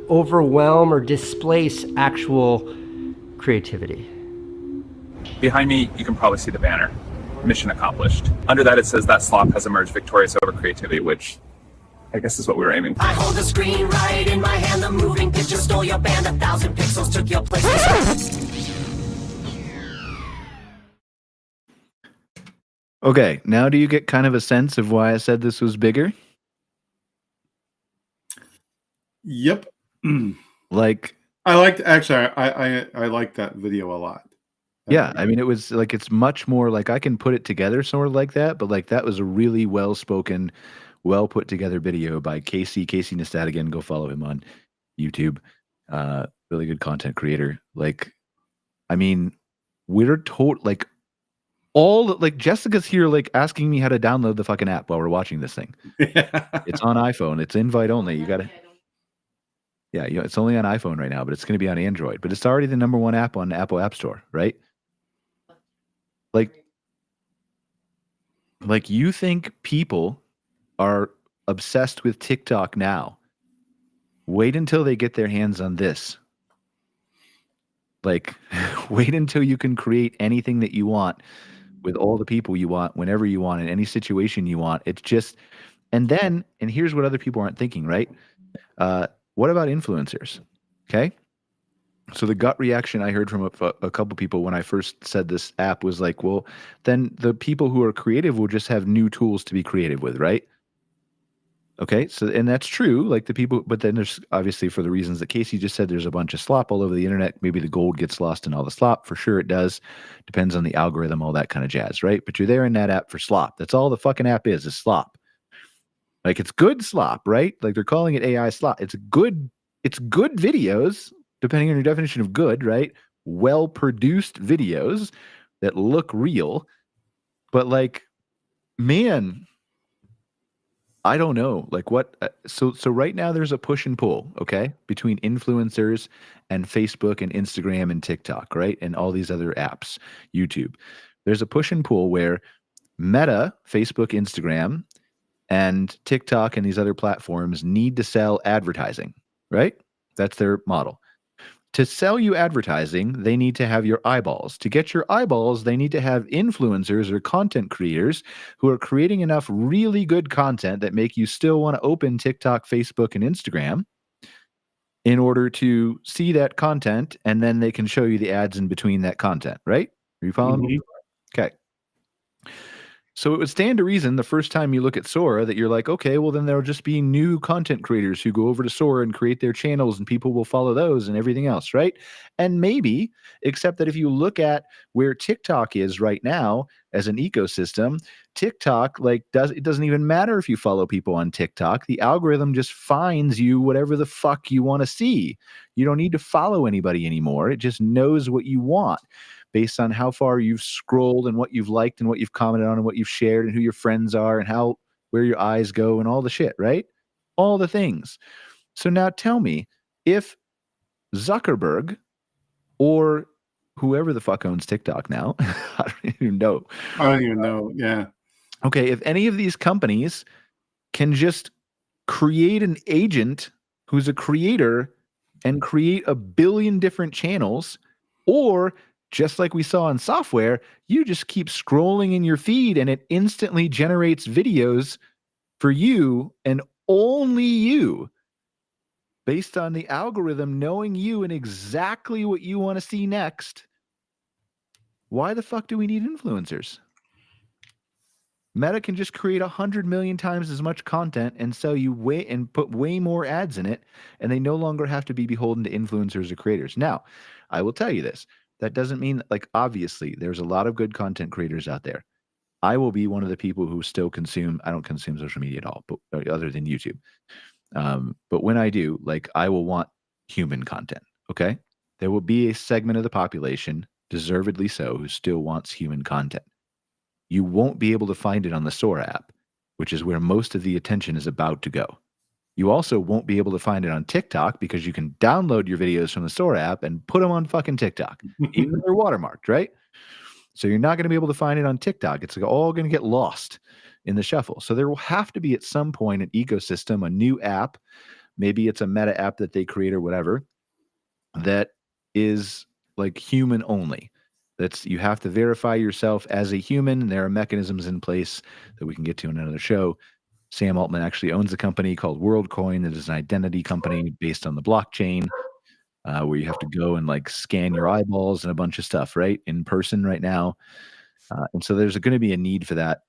overwhelm or displace actual creativity. Behind me, you can probably see the banner. Mission accomplished. Under that, it says that slop has emerged victorious over creativity, which I guess is what we were aiming for. I hold the screen right in my hand. The moving picture stole your band. 1,000 pixels took your place. Okay, now do you get kind of a sense of why I said this was bigger? Yep. Like, I liked, actually, I liked that video a lot. Yeah, I mean, it was like, it's much more like I can put it together sort of like that, but like that was a really well-spoken, well put together video by Casey Neistat. Again, go follow him on YouTube. Really good content creator. Like, I mean, we're like all like Jessica's here like asking me how to download the fucking app while we're watching this thing. It's on iPhone. It's invite only. You gotta, yeah, you know, it's only on iPhone right now, but it's going to be on Android. But it's already the #1 app on Apple App Store, right? Like you think people are obsessed with TikTok now? Wait until they get their hands on this. Like, wait until you can create anything that you want with all the people you want, whenever you want, in any situation you want. It's just, and here's what other people aren't thinking, right? What about influencers? Okay. So the gut reaction I heard from a couple people when I first said this app was like, well, then the people who are creative will just have new tools to be creative with, right? Okay, so, and that's true, like the people, but then there's obviously, for the reasons that Casey just said, there's a bunch of slop all over the internet. Maybe the gold gets lost in all the slop. For sure it does. Depends on the algorithm, all that kind of jazz, right? But you're there in that app for slop. That's all the fucking app is slop. Like, it's good slop, right? Like, they're calling it AI slop. It's good videos, depending on your definition of good, right? Well-produced videos that look real, but like, Man, I don't know. Like what? So right now there's a push and pull, okay, between influencers and Facebook and Instagram and TikTok, right, and all these other apps, YouTube. There's a push and pull where Meta, Facebook, Instagram, and TikTok and these other platforms need to sell advertising, right? That's their model. To sell you advertising, they need to have your eyeballs. To get your eyeballs, they need to have influencers or content creators who are creating enough really good content that make you still want to open TikTok, Facebook, and Instagram in order to see that content, and then they can show you the ads in between that content, right? Are you following me? Okay. So it would stand to reason the first time you look at Sora that you're like, okay, well, then there'll just be new content creators who go over to Sora and create their channels and people will follow those and everything else, right? And maybe, except that if you look at where TikTok is right now as an ecosystem, TikTok, like, it doesn't even matter if you follow people on TikTok. The algorithm just finds you whatever the fuck you want to see. You don't need to follow anybody anymore. It just knows what you want, based on how far you've scrolled and what you've liked and what you've commented on and what you've shared and who your friends are and where your eyes go and all the shit, right? All the things. So now tell me, if Zuckerberg or whoever the fuck owns TikTok now, I don't even know. Yeah. Okay, if any of these companies can just create an agent who's a creator and create 1 billion different channels, or just like we saw in software, you just keep scrolling in your feed and it instantly generates videos for you and only you, based on the algorithm knowing you and exactly what you want to see next. Why the fuck do we need influencers? Meta can just create 100 million times as much content and sell you and put way more ads in it, and they no longer have to be beholden to influencers or creators. Now, I will tell you this. That doesn't mean, like, obviously, there's a lot of good content creators out there. I will be one of the people who still I don't consume social media at all, but other than YouTube. But when I do, like, I will want human content, okay? There will be a segment of the population, deservedly so, who still wants human content. You won't be able to find it on the Sora app, which is where most of the attention is about to go. You also won't be able to find it on TikTok because you can download your videos from the Sora app and put them on fucking TikTok, even though they're watermarked, right? So you're not going to be able to find it on TikTok. It's all going to get lost in the shuffle. So there will have to be at some point an ecosystem, a new app. Maybe it's a Meta app that they create or whatever, that is like human only. You have to verify yourself as a human, and there are mechanisms in place that we can get to in another show. Sam Altman actually owns a company called WorldCoin that is an identity company based on the blockchain, where you have to go and like scan your eyeballs and a bunch of stuff, right, in person right now. And so there's going to be a need for that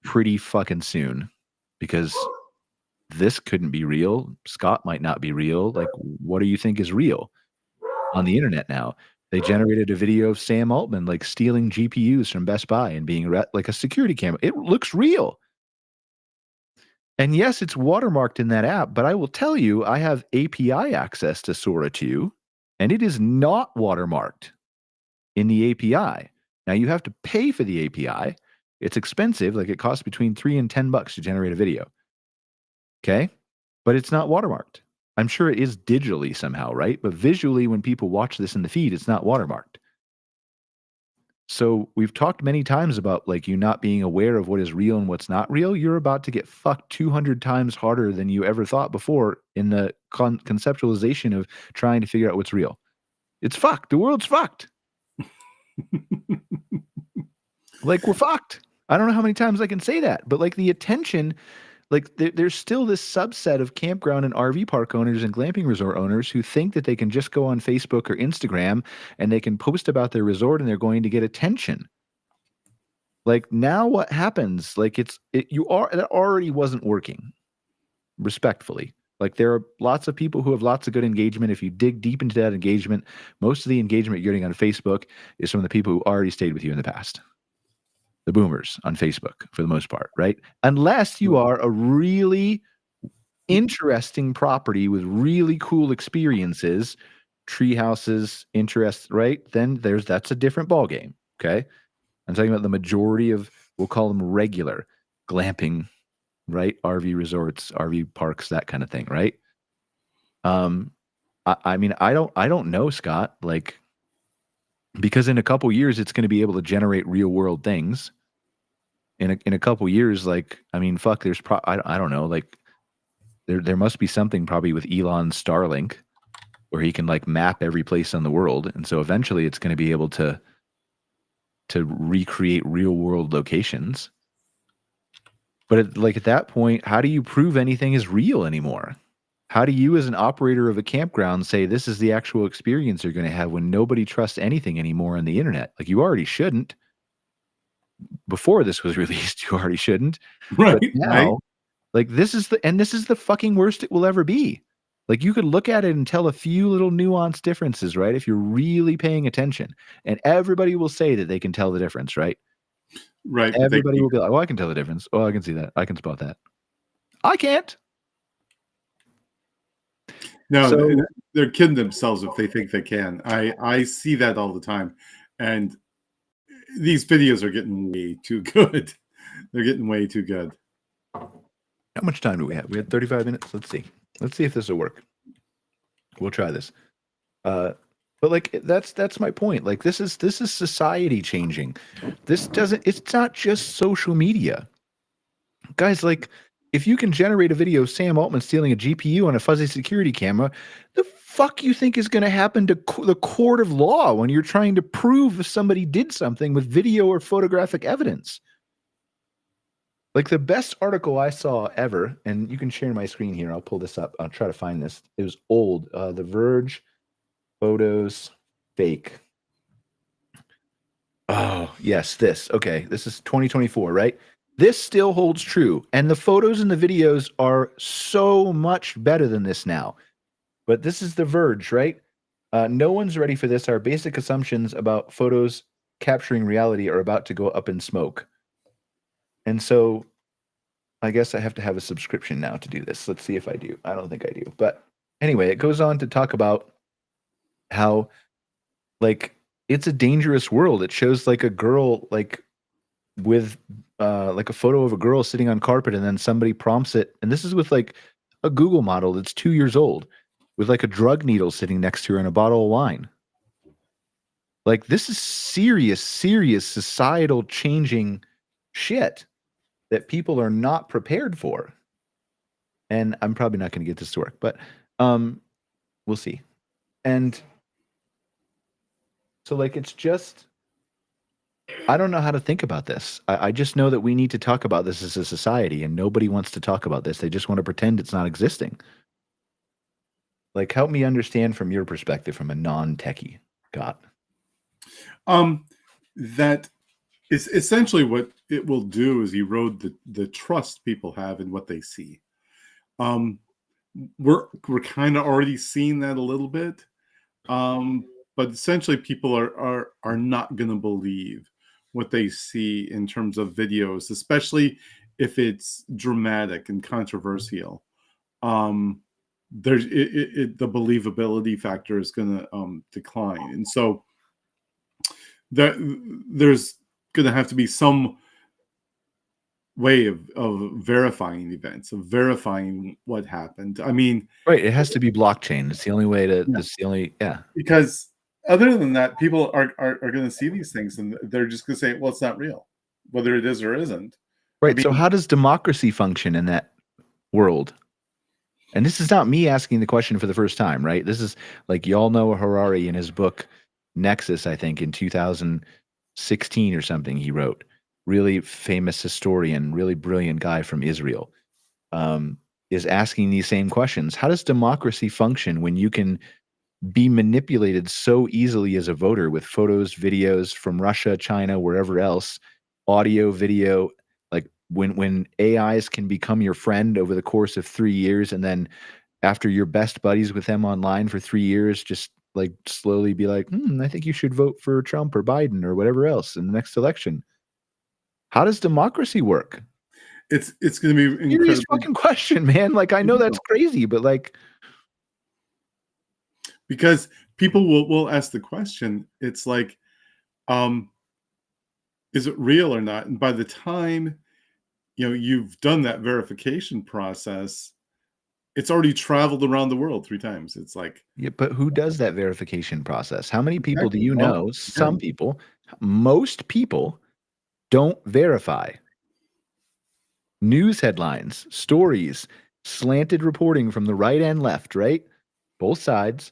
pretty fucking soon, because this couldn't be real. Scott might not be real. Like, what do you think is real on the internet now? They generated a video of Sam Altman like stealing GPUs from Best Buy and being like a security camera. It looks real. And yes, it's watermarked in that app, but I will tell you, I have API access to Sora 2, and it is not watermarked in the API. Now, you have to pay for the API. It's expensive. Like, it costs between $3 and $10 to generate a video. Okay? But it's not watermarked. I'm sure it is digitally somehow, right? But visually, when people watch this in the feed, it's not watermarked. So we've talked many times about like you not being aware of what is real and what's not real. You're about to get fucked 200 times harder than you ever thought before in the conceptualization of trying to figure out what's real. It's fucked. The world's fucked. Like, we're fucked. I don't know how many times I can say that, but like the attention, like there's still this subset of campground and RV park owners and glamping resort owners who think that they can just go on Facebook or Instagram and they can post about their resort and they're going to get attention. Like, now what happens? Like, it already wasn't working, respectfully. Like, there are lots of people who have lots of good engagement. If you dig deep into that engagement, most of the engagement you're getting on Facebook is from the people who already stayed with you in the past. The boomers on Facebook, for the most part, right? Unless you are a really interesting property with really cool experiences, tree houses, interest, right? Then that's a different ballgame, okay? I'm talking about the majority of, we'll call them regular. glamping, right? RV resorts, RV parks, that kind of thing, right? I mean, I don't know, Scott, like, because in a couple years it's going to be able to generate real world things. In a couple years, like, I mean, fuck, there's I don't know, like, there must be something probably with Elon's Starlink where he can like map every place on the world, and so eventually it's going to be able to recreate real world locations. But like at that point, how do you prove anything is real anymore? How do you, as an operator of a campground, say this is the actual experience you're going to have when nobody trusts anything anymore on the internet? Like, you already shouldn't. Before this was released, you already shouldn't. Right. But now, like, this is the fucking worst it will ever be. Like, you could look at it and tell a few little nuanced differences, right? If you're really paying attention, and everybody will say that they can tell the difference, right? Right. Everybody will be like, "Oh, I can tell the difference. Oh, I can see that. I can spot that." I can't. No, So- they're kidding themselves if they think they can. I see that all the time, and these videos are getting way too good. They're getting way too good. How much time do we have? We had 35 minutes. Let's see. Let's see if this will work. We'll try this. But like that's my point. Like this is society changing. It's not just social media. Guys, like, if you can generate a video of Sam Altman stealing a GPU on a fuzzy security camera, the fuck you think is going to happen to the court of law when you're trying to prove if somebody did something with video or photographic evidence? Like, the best article I saw ever, and you can share my screen here. I'll pull this up. I'll try to find this. It was old. The Verge, photos, fake. Oh, yes, this. Okay, this is 2024, right? This still holds true. And the photos and the videos are so much better than this now. But this is The Verge, right? No one's ready for this. Our basic assumptions about photos capturing reality are about to go up in smoke. And so I guess I have to have a subscription now to do this. Let's see if I do. I don't think I do. But anyway, it goes on to talk about how, like, it's a dangerous world. It shows like a girl, like, with like a photo of a girl sitting on carpet, and then somebody prompts it. And this is with like a Google model that's 2 years old with like a drug needle sitting next to her and a bottle of wine. Like, this is serious societal changing shit that people are not prepared for. And I'm probably not going to get this to work, but we'll see. And so, like, it's just, I don't know how to think about this. I just know that we need to talk about this as a society, and nobody wants to talk about this. They just want to pretend it's not existing. Like, help me understand from your perspective, from a non-techie. God. That is essentially what it will do is erode the trust people have in what they see. We're kind of already seeing that a little bit. But essentially people are not going to believe what they see in terms of videos, especially if it's dramatic and controversial. There's the believability factor is going to decline, and so there's going to have to be some way of verifying events, of verifying what happened. I mean, right? It has to be blockchain. It's the only way to. Yeah. It's the only. Yeah. Because other than that, people are going to see these things and they're just going to say, "Well, it's not real," whether it is or isn't. Right. I mean, So how does democracy function in that world? And this is not me asking the question for the first time, right? This is like, y'all know Harari in his book Nexus, I think in 2016 or something, he wrote. Really famous historian, really brilliant guy from Israel, is asking these same questions. How does democracy function when you can be manipulated so easily as a voter with photos, videos from Russia, China, wherever else, audio, video, like when AIs can become your friend over the course of 3 years, and then after you're best buddies with them online for 3 years, just like slowly be like, I think you should vote for Trump or Biden or whatever else in the next election. How does democracy work? It's going to be serious fucking question, man. Like, I know that's crazy, but like, because people will ask the question, it's like, is it real or not? And by the time you've done that verification process. It's already traveled around the world 3 times. It's like, Yeah, but who does that verification process? How many people do you Well, know? Some people, most people don't verify. News headlines, stories, slanted reporting from the right and left, right? Both sides.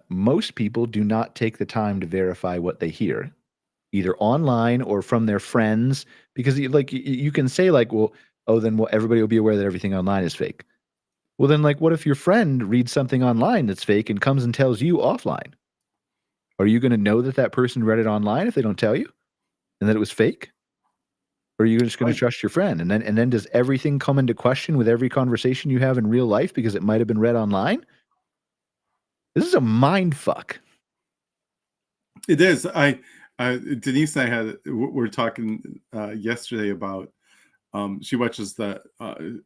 Most people do not take the time to verify what they hear, either online or from their friends, because you can say like, well, oh, then everybody will be aware that everything online is fake. Well, then what if your friend reads something online that's fake and comes and tells you offline? Are you going to know that that person read it online if they don't tell you and that it was fake? Or are you just going to trust your friend? And then does everything come into question with every conversation you have in real life because it might have been read online? This is a mind fuck. It is. Denise and I we're talking yesterday about she watches the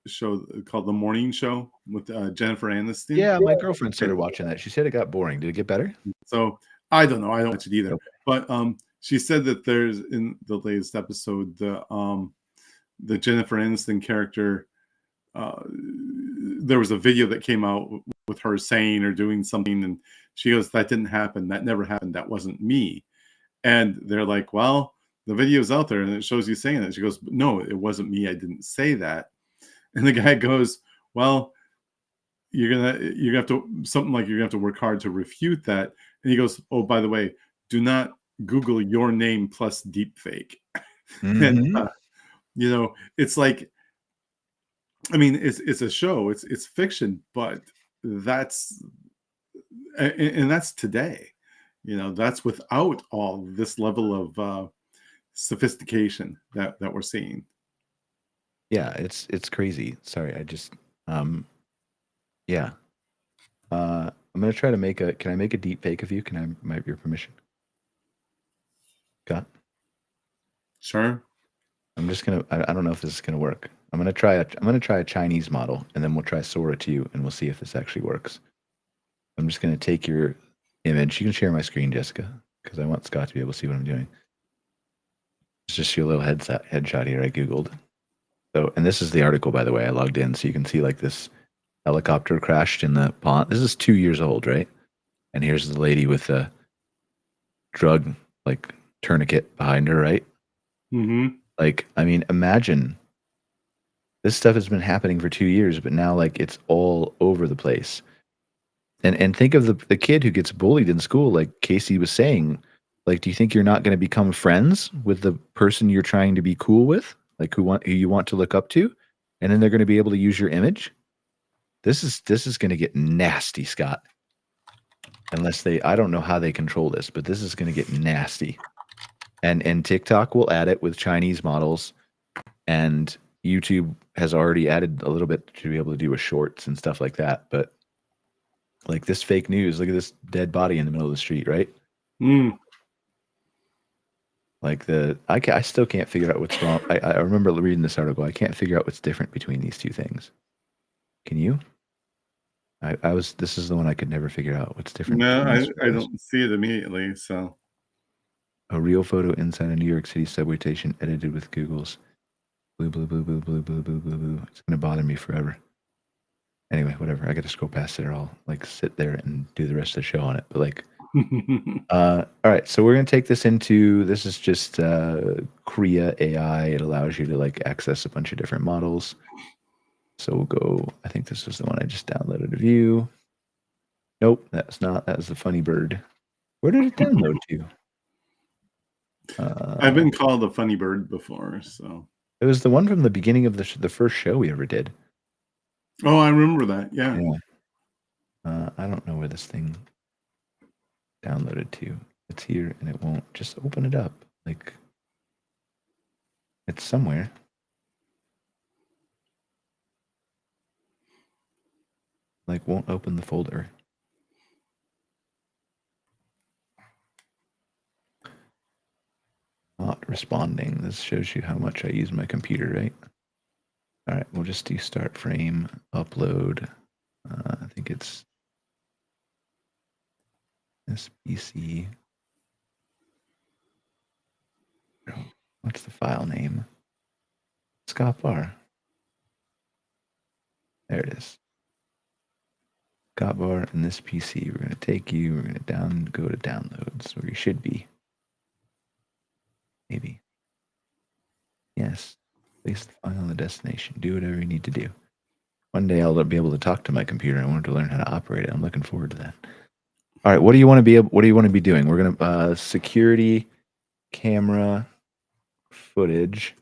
show called The Morning Show with Jennifer Aniston. Yeah, my girlfriend started watching that. She said it got boring. Did it get better? So I don't know. I don't watch it either. Okay. But she said that there's in the latest episode the Jennifer Aniston character. There was a video that came out with her saying or doing something, and she goes, "That didn't happen. That never happened. That wasn't me." And they're like, "Well, the video's out there, and it shows you saying it." She goes, "No, it wasn't me. I didn't say that." And the guy goes, "Well, you're gonna have to something like you're gonna have to work hard to refute that." And he goes, "Oh, by the way, do not Google your name plus deep fake." Mm-hmm. And it's like, I mean, it's a show, it's fiction, but that's today. That's without all this level of sophistication that we're seeing. Yeah, it's crazy. Sorry, I just yeah. I'm gonna try to can I make a deep fake of you? Can I have your permission? Got? Sure. I'm just gonna I don't know if this is gonna work. I'm gonna try a Chinese model, and then we'll try Sora 2, and we'll see if this actually works. I'm just gonna take your image. You can share my screen, Jessica, because I want Scott to be able to see what I'm doing. It's just your little headshot here I Googled. So, and this is the article, by the way. I logged in, so you can see this helicopter crashed in the pond. This is 2 years old, right? And here's the lady with the drug tourniquet behind her, right? Mm-hmm. I mean, imagine this stuff has been happening for 2 years, but now it's all over the place. And think of the kid who gets bullied in school, like Casey was saying. Do you think you're not going to become friends with the person you're trying to be cool with, who you want to look up to, and then they're going to be able to use your image? This is going to get nasty, Scott. Unless I don't know how they control this, but this is going to get nasty. And TikTok will add it with Chinese models, and YouTube has already added a little bit to be able to do with shorts and stuff like that. But this fake news, look at this dead body in the middle of the street, right? Mm. I still can't figure out what's wrong. I remember reading this article. I can't figure out what's different between these two things. Can you? This is the one I could never figure out what's different. No, I don't see it immediately. So a real photo inside a New York City subway station edited with Google's blue. It's gonna bother me forever. Anyway, whatever. I got to scroll past it, or I'll sit there and do the rest of the show on it. But all right. So we're gonna take this into. This is just Korea AI. It allows you to access a bunch of different models. So we'll go. I think this was the one I just downloaded to view. Nope, that's not. That was the funny bird. Where did it download to? I've been called a funny bird before, so it was the one from the beginning of the first show we ever did. Oh, I remember that. Yeah. I don't know where this thing downloaded to. It's here, and it won't just open it up. It's somewhere. Won't open the folder. Not responding. This shows you how much I use my computer, right? All right, we'll just do start frame, upload. I think it's SBC. What's the file name? Scott Bar. There it is. Scott Bar and this PC. We're going to take you. We're going to go to downloads where you should be. Maybe. Yes. Place the file on the destination. Do whatever you need to do. One day I'll be able to talk to my computer. I wanted to learn how to operate it. I'm looking forward to that. All right. What do you want to be doing? We're going to security camera footage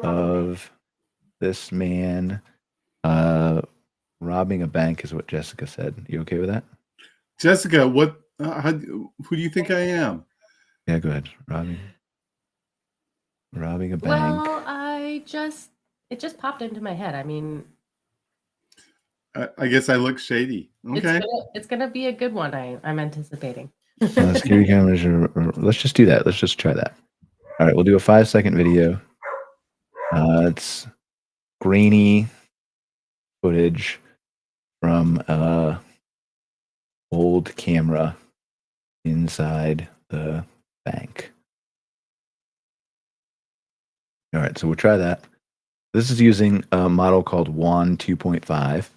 of this man robbing a bank is what Jessica said. You okay with that? Jessica, who do you think I am? Yeah, go ahead. Robbing a bank. Well, it just popped into my head. I mean, I guess I look shady. Okay. It's gonna be a good one. I'm anticipating. Security cameras. Let's just do that. Let's just try that. All right, we'll do a 5-second video. It's grainy footage from old camera inside the bank. All right, so we'll try that. This is using a model called WAN 2.5.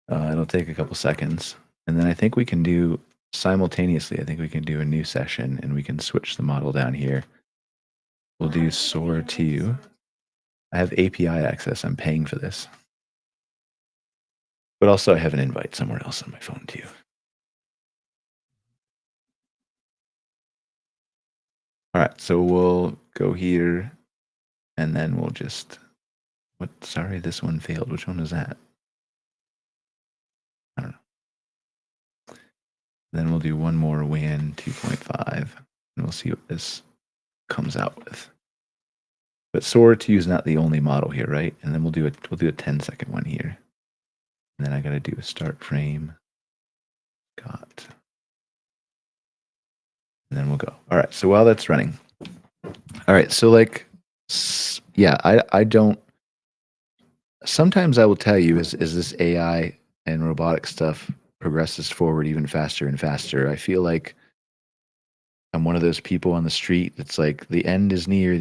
It'll take a couple seconds. And then I think we can do simultaneously, I think we can do a new session and we can switch the model down here. We'll do Sora 2. I have API access. I'm paying for this. But also I have an invite somewhere else on my phone too. All right, so we'll go here and then we'll just, sorry, this one failed. Which one was that? I don't know. Then we'll do one more WAN 2.5 and we'll see what this comes out with. But Sora 2 is not the only model here, right? And then we'll do a 10-second one here. And then I gotta do a start frame. And then we'll go. All right, so while that's running. All right, so like, yeah, I don't, sometimes I will tell you as this AI and robotic stuff progresses forward even faster and faster, I feel like I'm one of those people on the street that's like, the end is near,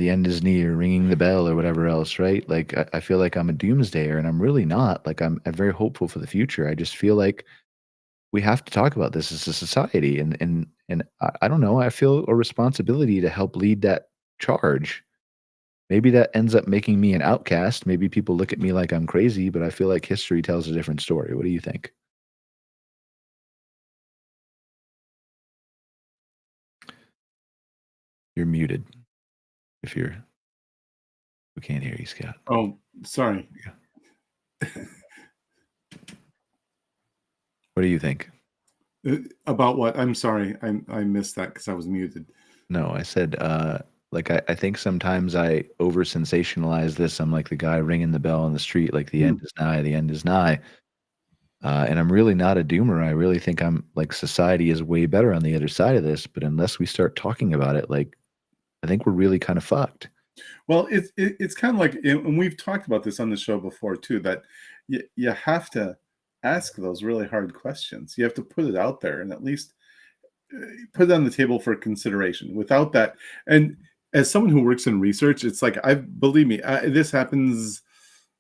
ringing the bell or whatever else, right? Like, I feel like I'm a doomsdayer and I'm really not. Like, I'm very hopeful for the future. I just feel like we have to talk about this as a society. And I don't know, I feel a responsibility to help lead that charge. Maybe that ends up making me an outcast. Maybe people look at me like I'm crazy, but I feel like history tells a different story. What do you think? You're muted. We can't hear you, Scott. Oh, sorry. What do you think? About what? I'm sorry. I missed that because I was muted. No, I said, like, I think sometimes I over sensationalize this. I'm like the guy ringing the bell on the street, like the end is nigh, the end is nigh. And I'm really not a doomer. I really think I'm like, society is way better on the other side of this. But unless we start talking about it, like, I think we're really kind of fucked. Well, it's kind of like, and we've talked about this on the show before too, that you have to ask those really hard questions. You have to put it out there and at least put it on the table for consideration. Without that, and as someone who works in research, it's like, believe me, this happens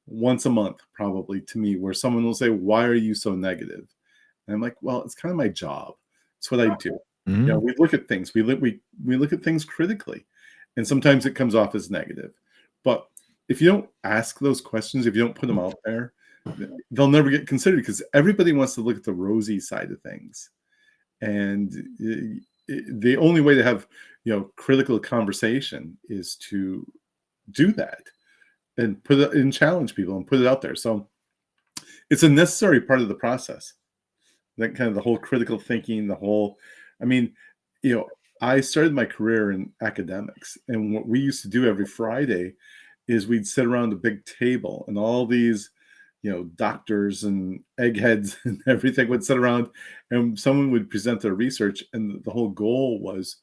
once a month probably to me, where someone will say, "Why are you so negative?" And I'm like, "Well, it's kind of my job. It's what I do." You know, we look at things, we look at things critically, and sometimes it comes off as negative. But if you don't ask those questions, if you don't put them out there, they'll never get considered, because everybody wants to look at the rosy side of things. And the only way to have, critical conversation is to do that and put it and challenge people and put it out there. So it's a necessary part of the process. That kind of the whole critical thinking, I started my career in academics, and what we used to do every Friday is we'd sit around a big table, and all these, doctors and eggheads and everything would sit around, and someone would present their research, and the whole goal was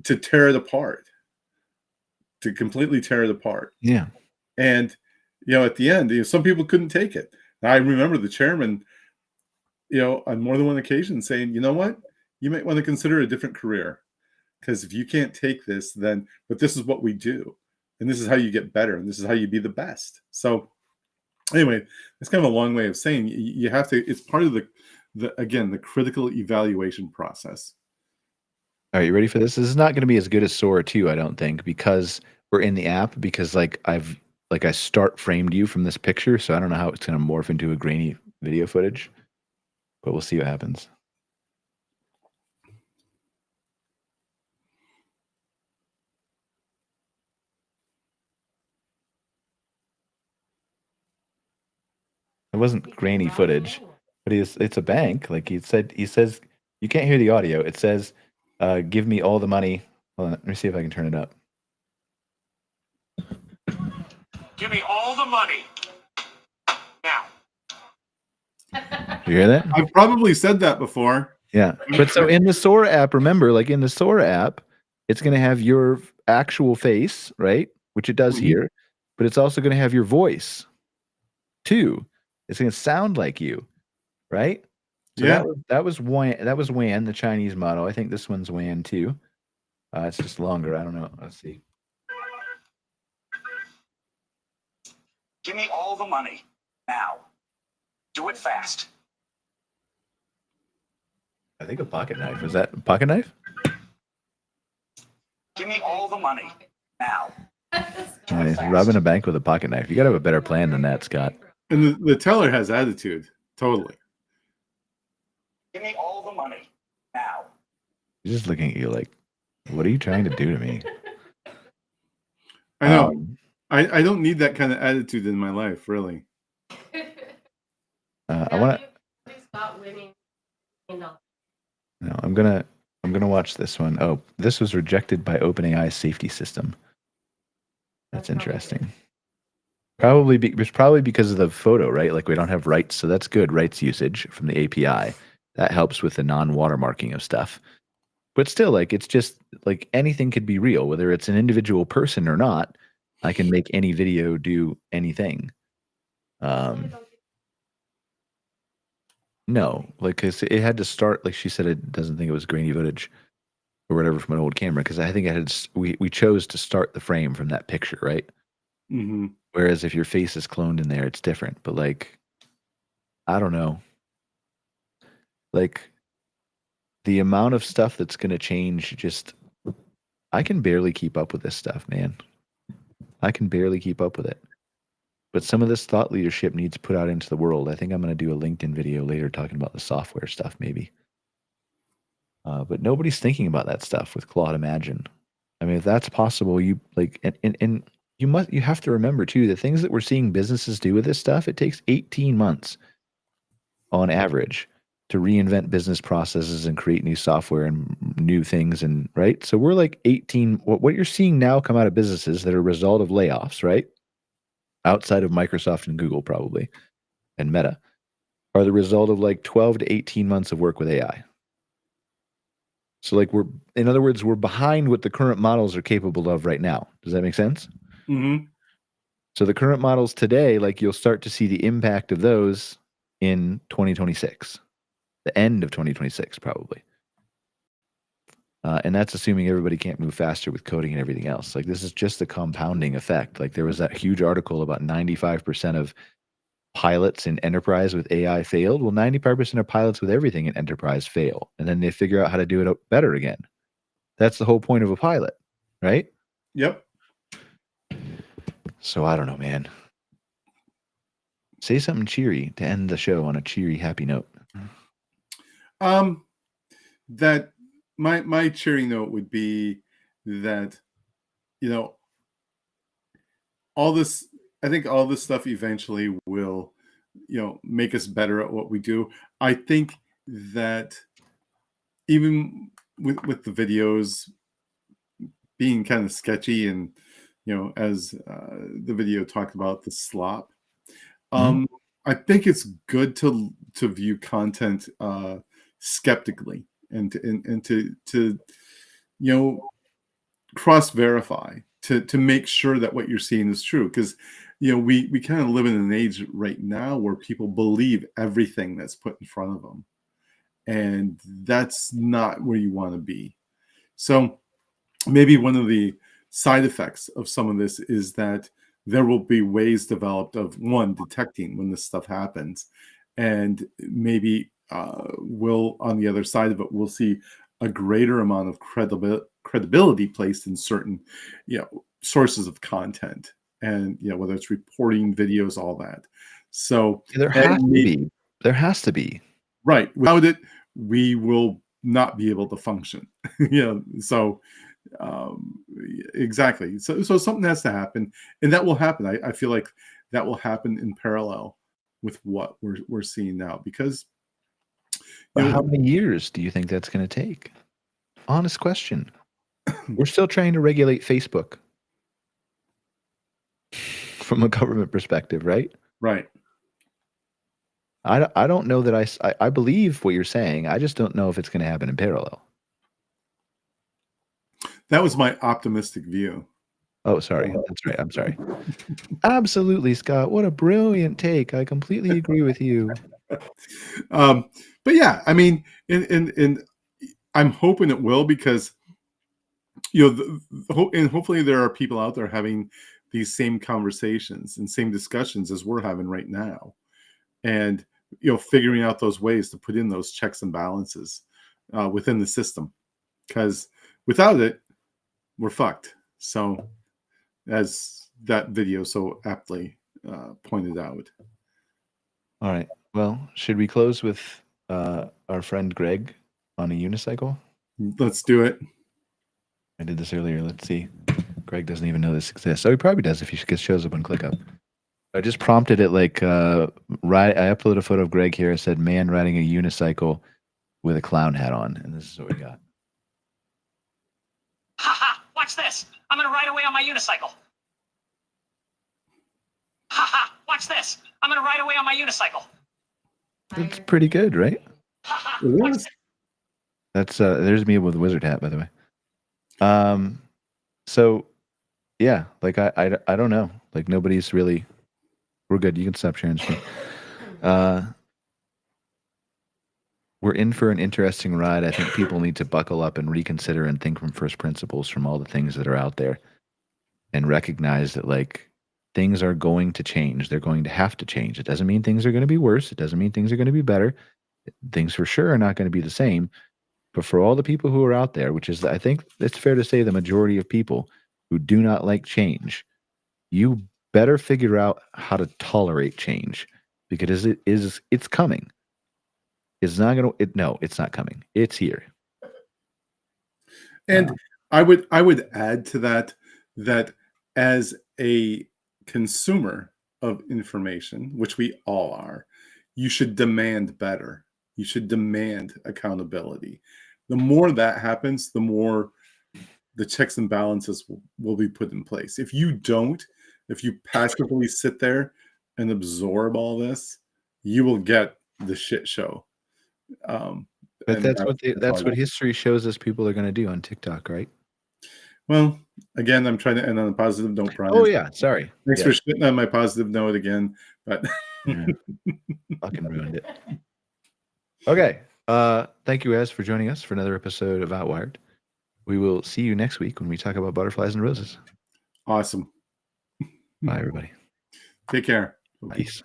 to tear it apart, to completely tear it apart. Yeah. And, at the end, some people couldn't take it. I remember the chairman, on more than one occasion saying, "You know what? You might want to consider a different career, because if you can't take this, but this is what we do. and this is how you get better, and this is how you be the best. So anyway, it's kind of a long way of saying you have to. It's part of the critical evaluation process. All right, you ready for this? This is not going to be as good as Sora 2, I don't think, because we're in the app. Because like I start framed you from this picture, so I don't know how it's going to morph into a grainy video footage, but we'll see what happens. It wasn't grainy footage, but it's a bank. Like he says, you can't hear the audio. It says, give me all the money. Hold on, let me see if I can turn it up. Give me all the money now. You hear that? I've probably said that before. Yeah. But so in the Sora app, remember, like in the Sora app, it's going to have your actual face, right? Which it does here, but it's also going to have your voice too. It's going to sound like you, right? So Yeah. that was WAN, the Chinese model. I think this one's WAN too. It's just longer. I don't know. Let's see. Give me all the money now. Do it fast. I think a pocket knife. Is that a pocket knife? Give me all the money now. Robbing a bank with a pocket knife. You got to have a better plan than that, Scott. And the teller has attitude. Totally. Give me all the money now. He's just looking at you like, what are you trying to do to me? I know. I don't need that kind of attitude in my life, really. I want to. No, I'm gonna watch this one. Oh, this was rejected by OpenAI's safety system. That's interesting. It's probably because of the photo, right? Like we don't have rights, so that's good rights usage from the API. That helps with the non-watermarking of stuff. But still, like it's just like anything could be real, whether it's an individual person or not. I can make any video do anything. No, like 'cause it had to start. Like she said, it doesn't think it was grainy footage or whatever from an old camera because I think it had. We chose to start the frame from that picture, right? Mm-hmm. Whereas if your face is cloned in there, it's different. But like, I don't know. Like the amount of stuff that's going to change, just I can barely keep up with this stuff, man. I can barely keep up with it. But some of this thought leadership needs put out into the world. I think I'm going to do a LinkedIn video later talking about the software stuff, maybe. But nobody's thinking about that stuff with Claude Imagine. I mean, if that's possible, you like, and you have to remember too, the things that we're seeing businesses do with this stuff, it takes 18 months on average to reinvent business processes and create new software and new things. And right. So we're like 18, what you're seeing now come out of businesses that are a result of layoffs, right? Outside of Microsoft and Google probably, and Meta, are the result of like 12 to 18 months of work with AI. So like in other words, we're behind what the current models are capable of right now. Does that make sense? Mm-hmm. So the current models today, like you'll start to see the impact of those in 2026, the end of 2026 probably. And that's assuming everybody can't move faster with coding and everything else. Like this is just the compounding effect. Like there was that huge article about 95% of pilots in enterprise with AI failed. Well, 95% of pilots with everything in enterprise fail. And then they figure out how to do it better again. That's the whole point of a pilot, right? Yep. So I don't know, man. Say something cheery to end the show on a cheery, happy note. That my cheery note would be that, you know, I think all this stuff eventually will, you know, make us better at what we do. I think that even with the videos being kind of sketchy and, you know, as the video talked about the slop, I think it's good to view content skeptically and to you know, cross verify to make sure that what you're seeing is true, because you know we kind of live in an age right now where people believe everything that's put in front of them, and that's not where you want to be. So maybe one of the side effects of some of this is that there will be ways developed of, one, detecting when this stuff happens, and maybe we'll, on the other side of it, we'll see a greater amount of credibility placed in certain, sources of content, and whether it's reporting, videos, all that. So there has to be. Right. Without it, we will not be able to function. So exactly. So something has to happen, and that will happen. I feel like that will happen in parallel with what we're seeing now, because how many years do you think that's going to take? Honest question. We're still trying to regulate Facebook from a government perspective, right? Right. I don't know that I believe what you're saying. I just don't know if it's going to happen in parallel. That was my optimistic view. Oh, sorry. That's right. I'm sorry. Absolutely, Scott. What a brilliant take. I completely agree with you. But yeah, I mean, and I'm hoping it will, because and hopefully there are people out there having these same conversations and same discussions as we're having right now, and figuring out those ways to put in those checks and balances within the system, because without it, we're fucked. So, as that video so aptly pointed out. All right. Well, should we close with our friend Greg on a unicycle? Let's do it. I did this earlier. Let's see. Greg doesn't even know this exists. Oh, he probably does if he shows up on ClickUp. I just prompted it like, I uploaded a photo of Greg here. I said, man riding a unicycle with a clown hat on. And this is what we got. Haha, watch this. I'm going to ride away on my unicycle. Haha, watch this. I'm going to ride away on my unicycle. It's pretty good, right? It is. That's there's me with a wizard hat, by the way. So yeah, like I don't know. Like nobody's really. We're good. You can stop sharing screen. We're in for an interesting ride. I think people need to buckle up and reconsider and think from first principles from all the things that are out there, and recognize that like things are going to change. They're going to have to change. It doesn't mean things are going to be worse. It doesn't mean things are going to be better. Things for sure are not going to be the same. But for all the people who are out there, which is, I think it's fair to say, the majority of people who do not like change, you better figure out how to tolerate change, because it's coming. It's not going to, no, it's not coming. It's here. And I would add to that as a consumer of information, which we all are, you should demand better. You should demand accountability. The more that happens, the more the checks and balances will be put in place. If you don't, if you passively sit there and absorb all this, you will get the shit show. But that's what history shows us people are going to do on TikTok, right? Well, again, I'm trying to end on a positive note, Brian. Oh yeah, sorry. Thanks for shitting on my positive note again, but fucking ruined it. Okay. Thank you guys for joining us for another episode of Outwired. We will see you next week when we talk about butterflies and roses. Awesome. Bye, everybody. Take care. Peace.